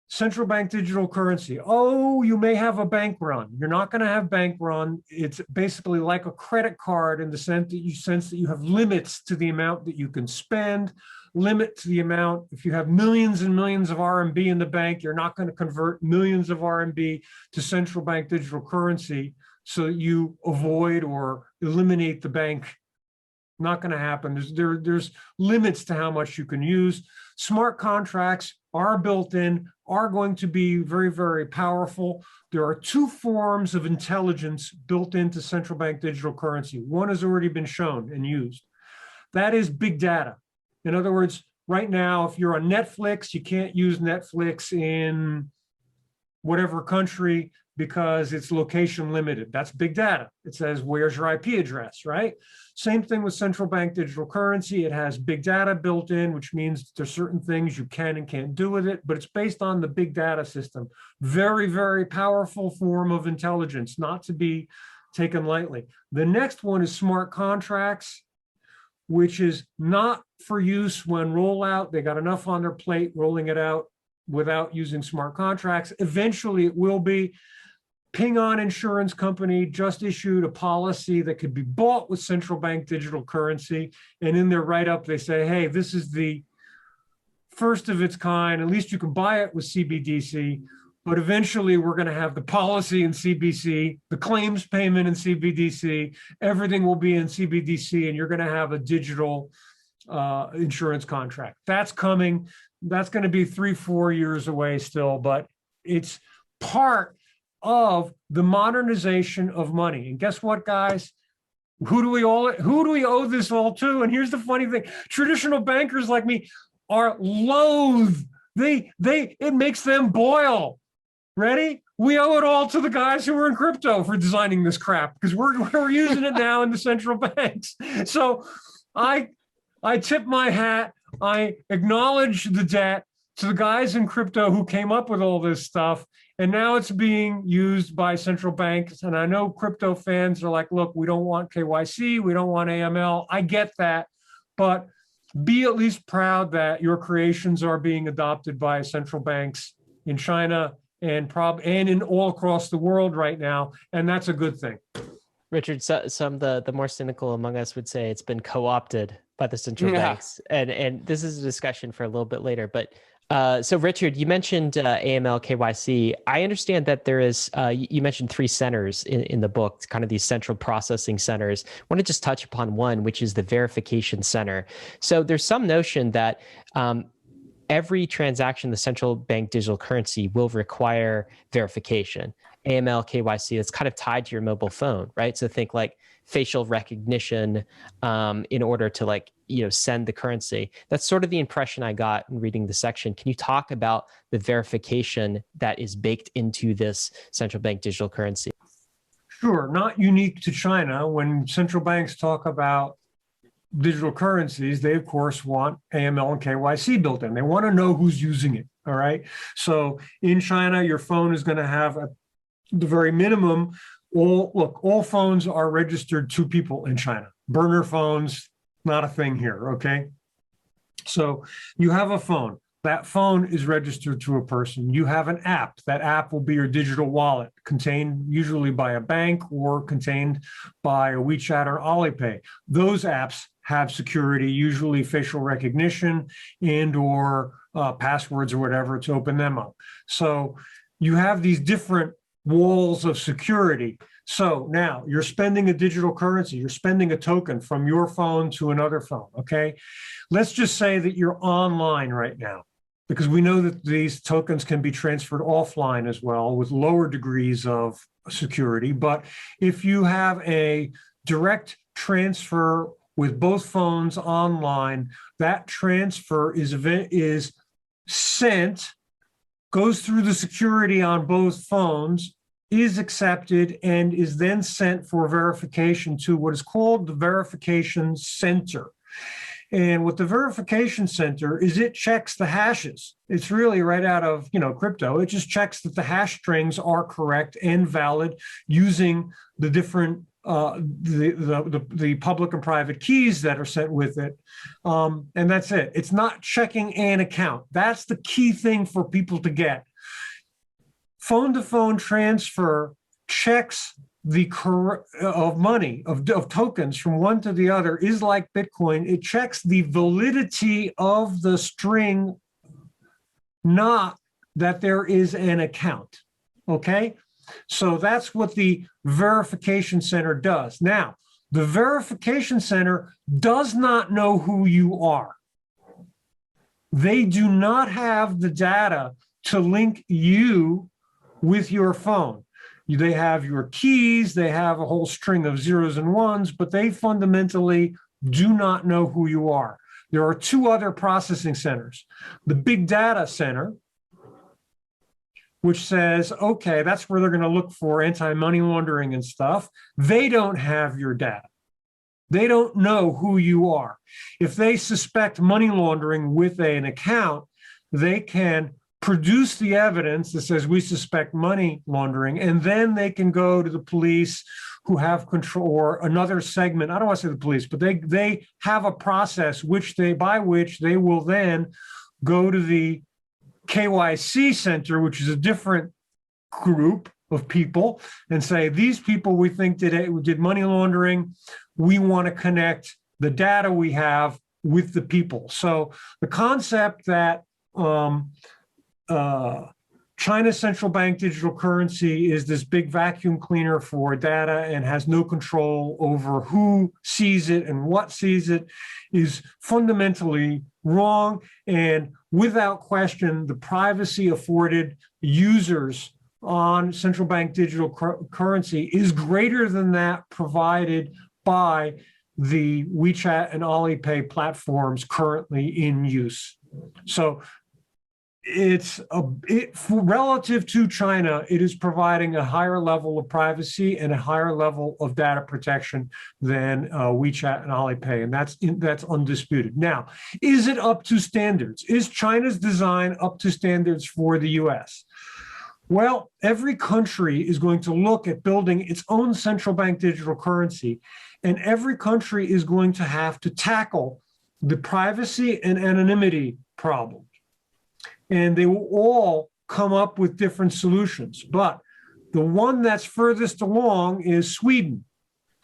central bank digital currency. Oh, you may have a bank run. You're not going to have bank run. It's basically like a credit card in the sense that you have limits to the amount that you can spend, limit to the amount. If you have millions and millions of RMB in the bank, you're not going to convert millions of RMB to central bank digital currency so that you avoid or eliminate the bank. Not going to happen. There's limits to how much you can use. Smart contracts are built in, are going to be very, very powerful. There are 2 forms of intelligence built into central bank digital currency. One has already been shown and used. That is big data. In other words, right now, if you're on Netflix, you can't use Netflix in whatever country because it's location limited. That's big data. It says, where's your IP address, right? Same thing with central bank digital currency. It has big data built in, which means there's certain things you can and can't do with it, but it's based on the big data system. Very, very powerful form of intelligence, not to be taken lightly. The next one is smart contracts, which is not for use when rollout. They got enough on their plate rolling it out without using smart contracts. Eventually it will be. Ping On Insurance Company just issued a policy that could be bought with central bank digital currency. And in their write-up, they say, hey, this is the first of its kind. At least you can buy it with CBDC. But eventually we're going to have the policy in CBC, the claims payment in CBDC, everything will be in CBDC, and you're going to have a digital insurance contract. That's coming. That's going to be 3-4 years away still, but it's part of the modernization of money. And guess what, guys? Who do we owe this all to? And here's the funny thing. Traditional bankers like me are loath. It makes them boil. Ready? We owe it all to the guys who were in crypto for designing this crap, because we're using it now in the central banks. So I tip my hat. I acknowledge the debt to the guys in crypto who came up with all this stuff. And now it's being used by central banks. And I know crypto fans are like, look, we don't want KYC. We don't want AML. I get that. But be at least proud that your creations are being adopted by central banks in China and in all across the world right now. And that's a good thing. Richard, some the more cynical among us would say it's been co-opted by the central banks. And this is a discussion for a little bit later. But so Richard, you mentioned AML, KYC. I understand that there is, you mentioned 3 centers in the book, kind of these central processing centers. I want to just touch upon one, which is the verification center. So there's some notion that every transaction, the central bank digital currency will require verification. AML, KYC, that's kind of tied to your mobile phone, right? So think like facial recognition in order to send the currency. That's sort of the impression I got in reading the section. Can you talk about the verification that is baked into this central bank digital currency? Sure, not unique to China. When central banks talk about digital currencies, they of course want AML and KYC built in. They want to know who's using it. All right. So in China, your phone is going to have the very minimum. All phones are registered to people in China. Burner phones, not a thing here. Okay. So you have a phone. That phone is registered to a person. You have an app. That app will be your digital wallet, contained usually by a bank or contained by a WeChat or Alipay. Those apps have security, usually facial recognition and or passwords or whatever to open them up. So you have these different walls of security. So now you're spending a digital currency, you're spending a token from your phone to another phone, okay? Let's just say that you're online right now, because we know that these tokens can be transferred offline as well with lower degrees of security. But if you have a direct transfer with both phones online, that transfer is sent, goes through the security on both phones, is accepted, and is then sent for verification to what is called the verification center. And what the verification center is, it checks the hashes. It's really right out of crypto. It just checks that the hash strings are correct and valid using the different the public and private keys that are sent with it. And that's it. It's not checking an account. That's the key thing for people to get. Phone-to-phone transfer checks of money, of tokens from one to the other, is like Bitcoin. It checks the validity of the string, not that there is an account. Okay? So that's what the verification center does. Now, the verification center does not know who you are. They do not have the data to link you with your phone. They have your keys, they have a whole string of zeros and ones, but they fundamentally do not know who you are. There are 2 other processing centers. The big data center, which says, okay, that's where they're going to look for anti-money laundering and stuff. They don't have your data. They don't know who you are. If they suspect money laundering with an account, they can produce the evidence that says we suspect money laundering, and then they can go to the police who have control, or another segment. I don't want to say the police, but they have a process by which they will then go to the KYC center, which is a different group of people, and say, these people we think did money laundering. We want to connect the data we have with the China's central bank digital currency is this big vacuum cleaner for data and has no control over who sees it and what sees it is fundamentally wrong. And without question, the privacy afforded users on central bank digital currency is greater than that provided by the WeChat and Alipay platforms currently in use. So relative to China, it is providing a higher level of privacy and a higher level of data protection than WeChat and Alipay, and that's undisputed. Now, is it up to standards? Is China's design up to standards for the US? Well, every country is going to look at building its own central bank digital currency, and every country is going to have to tackle the privacy and anonymity problems. And they will all come up with different solutions. But the one that's furthest along is Sweden.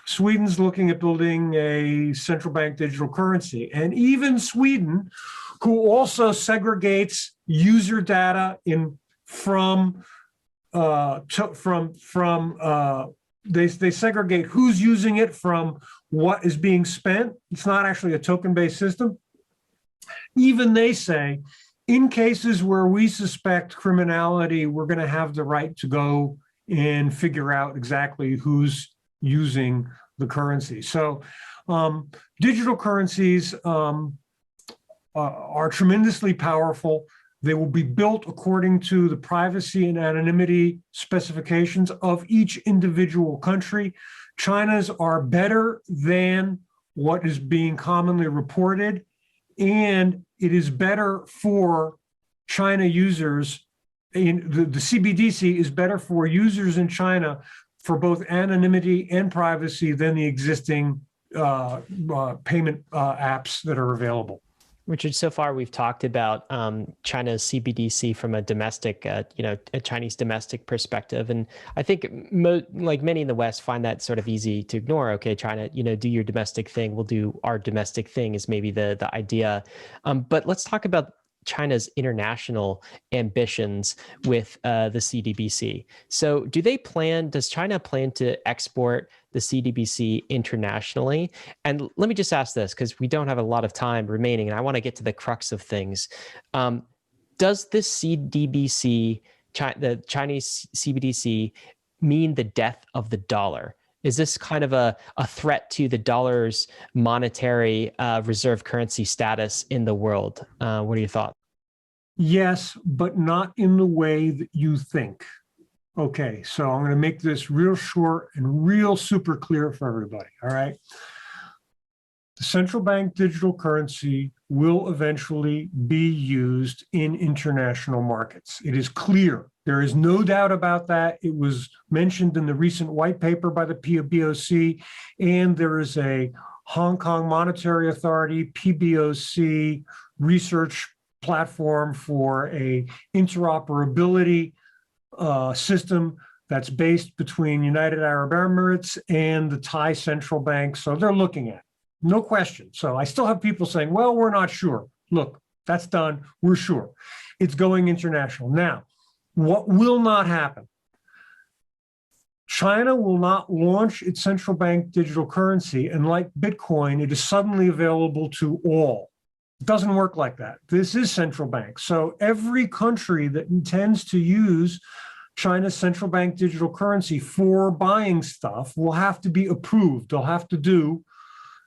Sweden's looking at building a central bank digital currency. And even Sweden, who also segregates user data they segregate who's using it from what is being spent. It's not actually a token-based system. Even they say, in cases where we suspect criminality, we're going to have the right to go and figure out exactly who's using the currency. So digital currencies are tremendously powerful. They will be built according to the privacy and anonymity specifications of each individual country. China's are better than what is being commonly reported, and it is better for China users. The CBDC is better for users in China for both anonymity and privacy than the existing payment apps that are available. Richard, so far we've talked about China's CBDC from a domestic, a Chinese domestic perspective, and I think like many in the West find that sort of easy to ignore. Okay, China, do your domestic thing. We'll do our domestic thing is maybe the idea, but let's talk about China's international ambitions with the CBDC. So does China plan to export the CBDC internationally? And let me just ask this, because we don't have a lot of time remaining, and I want to get to the crux of things. Does this CBDC, the Chinese CBDC, mean the death of the dollar? Is this kind of a threat to the dollar's monetary reserve currency status in the world? What are your thoughts? Yes, but not in the way that you think. Okay, so I'm going to make this real short and real super clear for everybody, all right? The central bank digital currency will eventually be used in international markets. It is clear. There is no doubt about that. It was mentioned in the recent white paper by the PBOC, and there is a Hong Kong Monetary Authority, PBOC, research platform for a interoperability system that's based between United Arab Emirates and the Thai Central Bank. So they're looking at it, no question. So I still have people saying, well, we're not sure. Look, that's done. We're sure. It's going international. Now, what will not happen? China will not launch its central bank digital currency, and like Bitcoin, it is suddenly available to all. It doesn't work like that. This is central bank. So every country that intends to use China's central bank digital currency for buying stuff will have to be approved. They'll have to do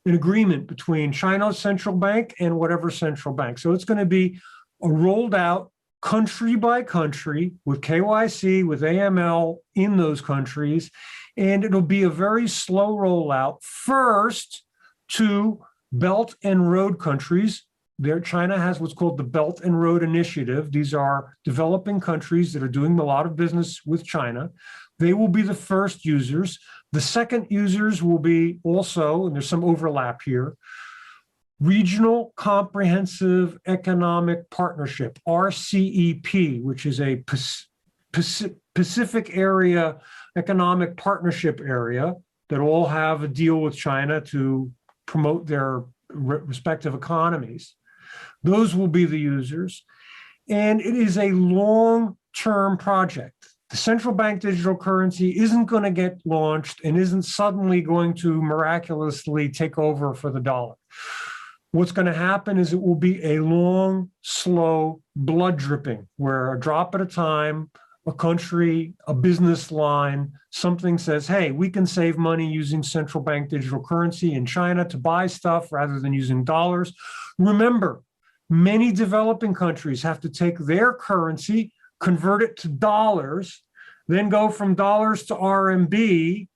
an agreement between China's central bank and whatever central bank. So it's going to be a rolled out country by country with KYC, with AML in those countries. And it'll be a very slow rollout, first to Belt and Road countries. China has what's called the Belt and Road Initiative. These are developing countries that are doing a lot of business with China. They will be the first users. The second users will be also, and there's some overlap here, Regional Comprehensive Economic Partnership, RCEP, which is a Pacific Area Economic Partnership area that all have a deal with China to promote their respective economies. Those will be the users. And it is a long long-term project. The central bank digital currency isn't going to get launched and isn't suddenly going to miraculously take over for the dollar. What's going to happen is it will be a long, slow blood dripping, where a drop at a time, a country, a business line, something says, hey, we can save money using central bank digital currency in China to buy stuff rather than using dollars. Remember, many developing countries have to take their currency, convert it to dollars, then go from dollars to RMB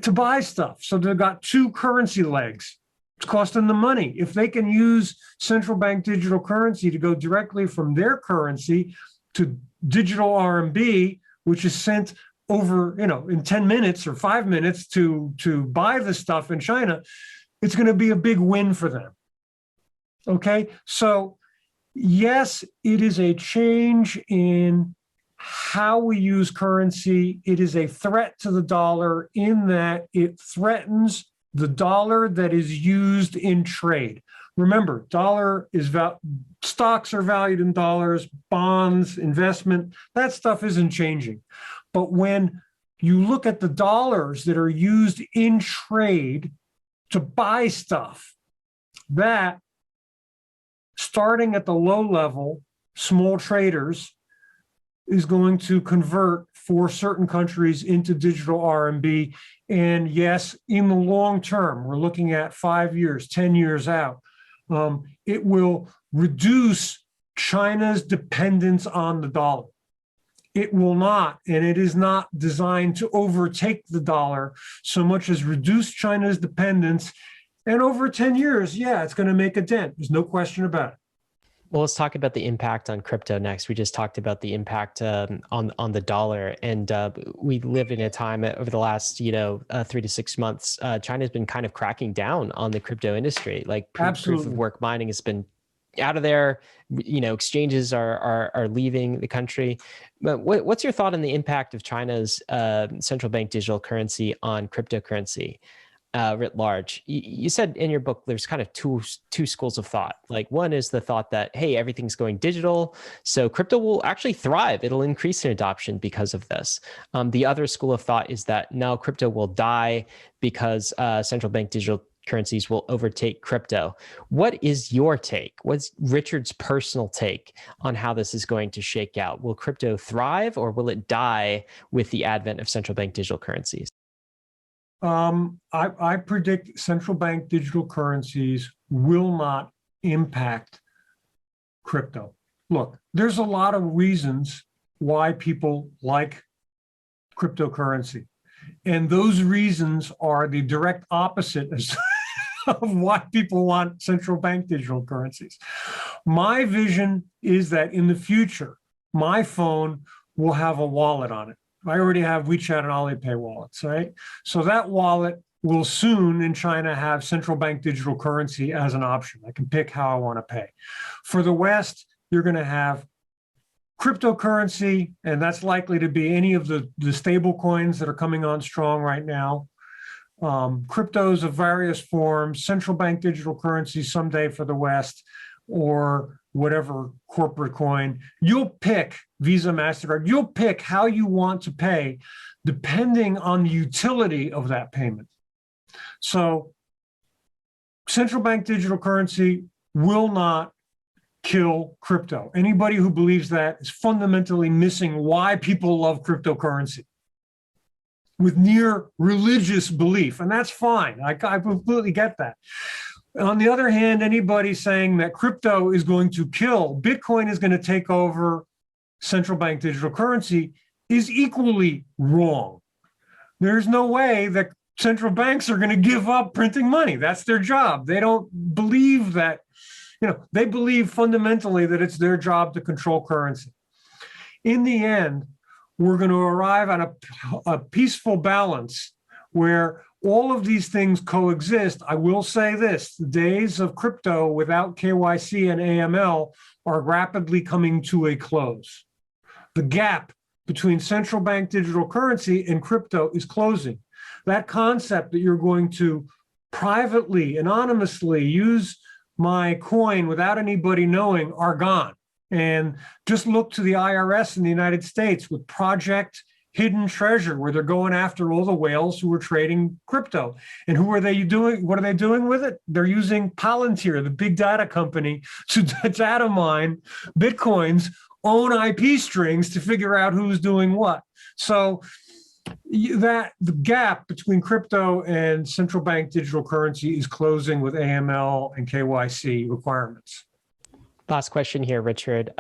to buy stuff. So they've got two currency legs. It's costing them money. If they can use central bank digital currency to go directly from their currency to digital RMB, which is sent over, in 10 minutes or 5 minutes to buy the stuff in China, it's going to be a big win for them. Okay, so yes, it is a change in how we use currency. It is a threat to the dollar in that it threatens the dollar that is used in trade. Remember, stocks are valued in dollars, bonds, investment, that stuff isn't changing. But when you look at the dollars that are used in trade to buy stuff, that starting at the low level, small traders is going to convert for certain countries into digital RMB. And yes, in the long term, we're looking at 5 years, 10 years out, it will reduce China's dependence on the dollar. It will not, and it is not designed to overtake the dollar so much as reduce China's dependence. And over 10 years, yeah, it's going to make a dent. There's no question about it. Well, let's talk about the impact on crypto next. We just talked about the impact on the dollar, and we live in a time over the last 3 to 6 months. China's been kind of cracking down on the crypto industry. Like proof of work mining has been out of there. Exchanges are leaving the country. But what's your thought on the impact of China's central bank digital currency on cryptocurrency writ large? You said in your book there's kind of two schools of thought. Like, one is the thought that, hey, everything's going digital, so crypto will actually thrive. It'll increase in adoption because of this. The other school of thought is that no, crypto will die because central bank digital currencies will overtake crypto. What is your take? What's Richard's personal take on how this is going to shake out? Will crypto thrive, or will it die with the advent of central bank digital currencies? I predict central bank digital currencies will not impact crypto. Look, there's a lot of reasons why people like cryptocurrency. And those reasons are the direct opposite of why people want central bank digital currencies. My vision is that in the future, my phone will have a wallet on it. I already have WeChat and Alipay wallets, right? So that wallet will soon in China have central bank digital currency as an option. I can pick how I want to pay. For the West, you're going to have cryptocurrency, and that's likely to be any of the stable coins that are coming on strong right now. Cryptos of various forms, central bank digital currency someday for the West, or whatever corporate coin. You'll pick Visa, MasterCard. You'll pick how you want to pay depending on the utility of that payment. So central bank digital currency will not kill crypto. Anybody who believes that is fundamentally missing why people love cryptocurrency with near religious belief. And that's fine. I completely get that. On the other hand, anybody saying that crypto is going to kill, Bitcoin is going to take over central bank digital currency is equally wrong. There's no way that central banks are going to give up printing money. That's their job. They don't believe that, they believe fundamentally that it's their job to control currency. In the end, we're going to arrive at a peaceful balance where all of these things coexist. I will say this, the days of crypto without KYC and AML are rapidly coming to a close. The gap between central bank digital currency and crypto is closing. That concept that you're going to privately, anonymously use my coin without anybody knowing are gone. And just look to the IRS in the United States with Project Hidden Treasure, where they're going after all the whales who are trading crypto. And who are they doing? What are they doing with it? They're using Palantir, the big data company, to data mine Bitcoin's own IP strings to figure out who's doing what. So that the gap between crypto and central bank digital currency is closing with AML and KYC requirements. Last question here, Richard.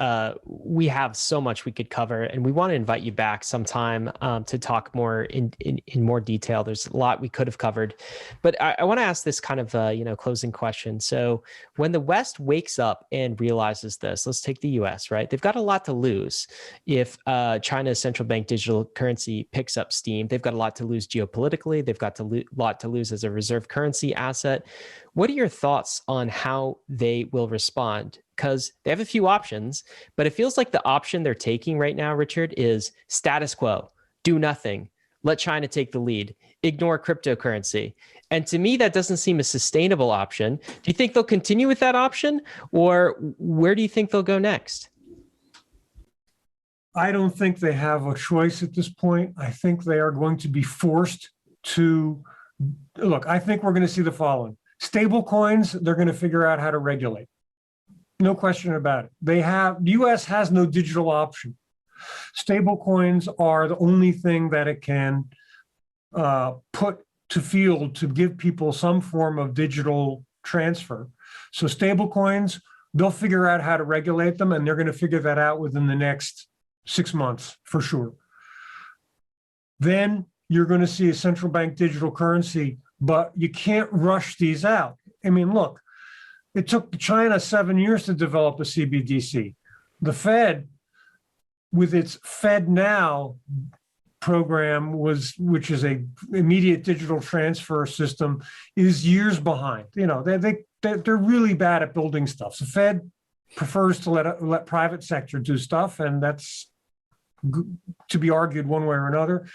We have so much we could cover, and we want to invite you back sometime to talk more in more detail. There's a lot we could have covered, but I want to ask this kind of closing question. So when the West wakes up and realizes this, let's take the U.S., right? They've got a lot to lose if China's central bank digital currency picks up steam. They've got a lot to lose geopolitically. They've got a lot to lose as a reserve currency asset. What are your thoughts on how they will respond? Because they have a few options, but it feels like the option they're taking right now, Richard, is status quo, do nothing, let China take the lead, ignore cryptocurrency. And to me, that doesn't seem a sustainable option. Do you think they'll continue with that option, or where do you think they'll go next? I don't think they have a choice at this point. I think they are going to be forced to, look, I think we're going to see the following. Stable coins, they're going to figure out how to regulate. No question about it. The US has no digital option. Stable coins are the only thing that it can put to field to give people some form of digital transfer. So stable coins, they'll figure out how to regulate them, and they're going to figure that out within the next 6 months for sure. Then you're going to see a central bank digital currency, but you can't rush these out. I mean, look, it took China 7 years to develop a CBDC. The Fed, with its Fed Now program, which is a immediate digital transfer system, is years behind. You know, they're really bad at building stuff. The Fed prefers to let private sector do stuff, and that's to be argued one way or another.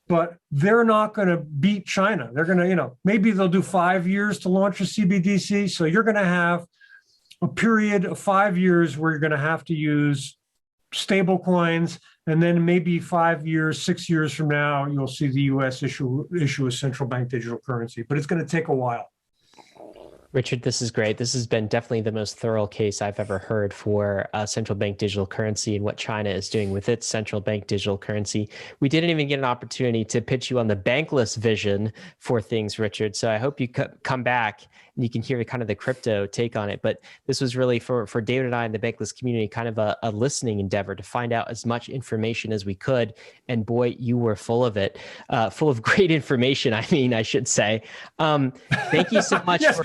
But they're not going to beat China. They're going to, maybe they'll do 5 years to launch a CBDC. So you're going to have a period of 5 years where you're going to have to use stable coins. And then maybe 5 years, 6 years from now, you'll see the US issue a central bank digital currency. But it's going to take a while. Richard, this is great. This has been definitely the most thorough case I've ever heard for central bank digital currency and what China is doing with its central bank digital currency. We didn't even get an opportunity to pitch you on the Bankless vision for things, Richard. So I hope you come back and you can hear kind of the crypto take on it. But this was really for David and I in the Bankless community, kind of a listening endeavor to find out as much information as we could. And boy, you were full of it, full of great information. I should say. Thank you so much. Yes.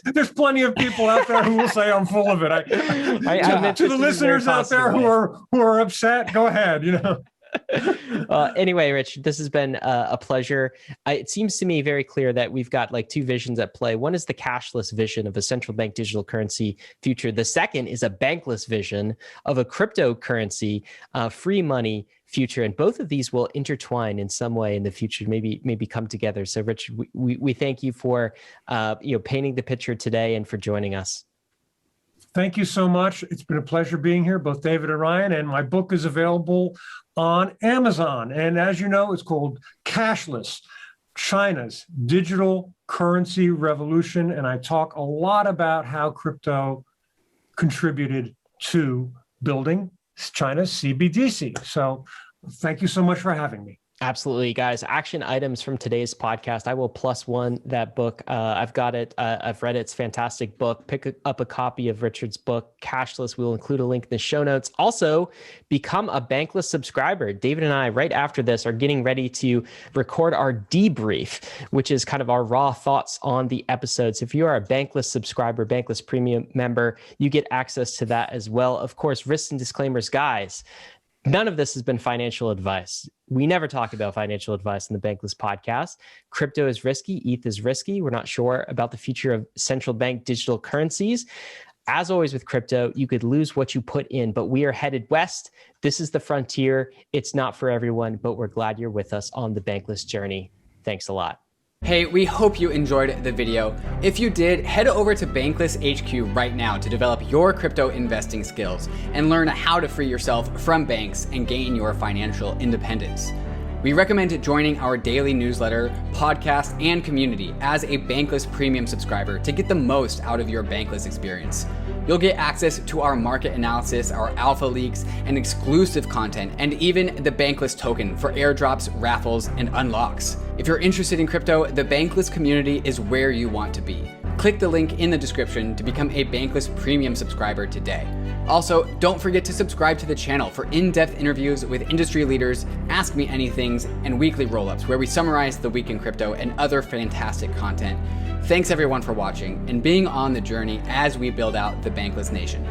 There's plenty of people out there who will say I'm full of it. To the listeners out there who are upset, go ahead. Anyway, Rich, this has been a pleasure. It seems to me very clear that we've got like two visions at play. One is the cashless vision of a central bank digital currency future. The second is a bankless vision of a cryptocurrency, free money future. And both of these will intertwine in some way in the future, maybe come together. So Rich, we thank you for painting the picture today and for joining us. Thank you so much. It's been a pleasure being here, both David and Ryan, and my book is available on Amazon. And as you know, it's called Cashless, China's Digital Currency Revolution. And I talk a lot about how crypto contributed to building China's CBDC. So thank you so much for having me. Absolutely, guys. Action items from today's podcast. I will +1 that book. I've got it. I've read it. It's a fantastic book. Pick up a copy of Richard's book, Cashless. We'll include a link in the show notes. Also, become a Bankless subscriber. David and I, right after this, are getting ready to record our debrief, which is kind of our raw thoughts on the episodes. If you are a Bankless subscriber, Bankless premium member, you get access to that as well. Of course, risks and disclaimers, guys. None of this has been financial advice. We never talk about financial advice in the Bankless podcast. Crypto is risky. ETH is risky. We're not sure about the future of central bank digital currencies. As always with crypto, you could lose what you put in, but we are headed west. This is the frontier. It's not for everyone, but we're glad you're with us on the Bankless journey. Thanks a lot. Hey, we hope you enjoyed the video. If you did, head over to Bankless HQ right now to develop your crypto investing skills and learn how to free yourself from banks and gain your financial independence. We recommend joining our daily newsletter, podcast, and community as a Bankless premium subscriber to get the most out of your Bankless experience. You'll get access to our market analysis, our alpha leaks, and exclusive content, and even the Bankless token for airdrops, raffles, and unlocks. If you're interested in crypto, the Bankless community is where you want to be. Click the link in the description to become a Bankless premium subscriber today. Also, don't forget to subscribe to the channel for in-depth interviews with industry leaders, Ask Me Anythings, and weekly roll-ups where we summarize the week in crypto and other fantastic content. Thanks everyone for watching and being on the journey as we build out the Bankless Nation.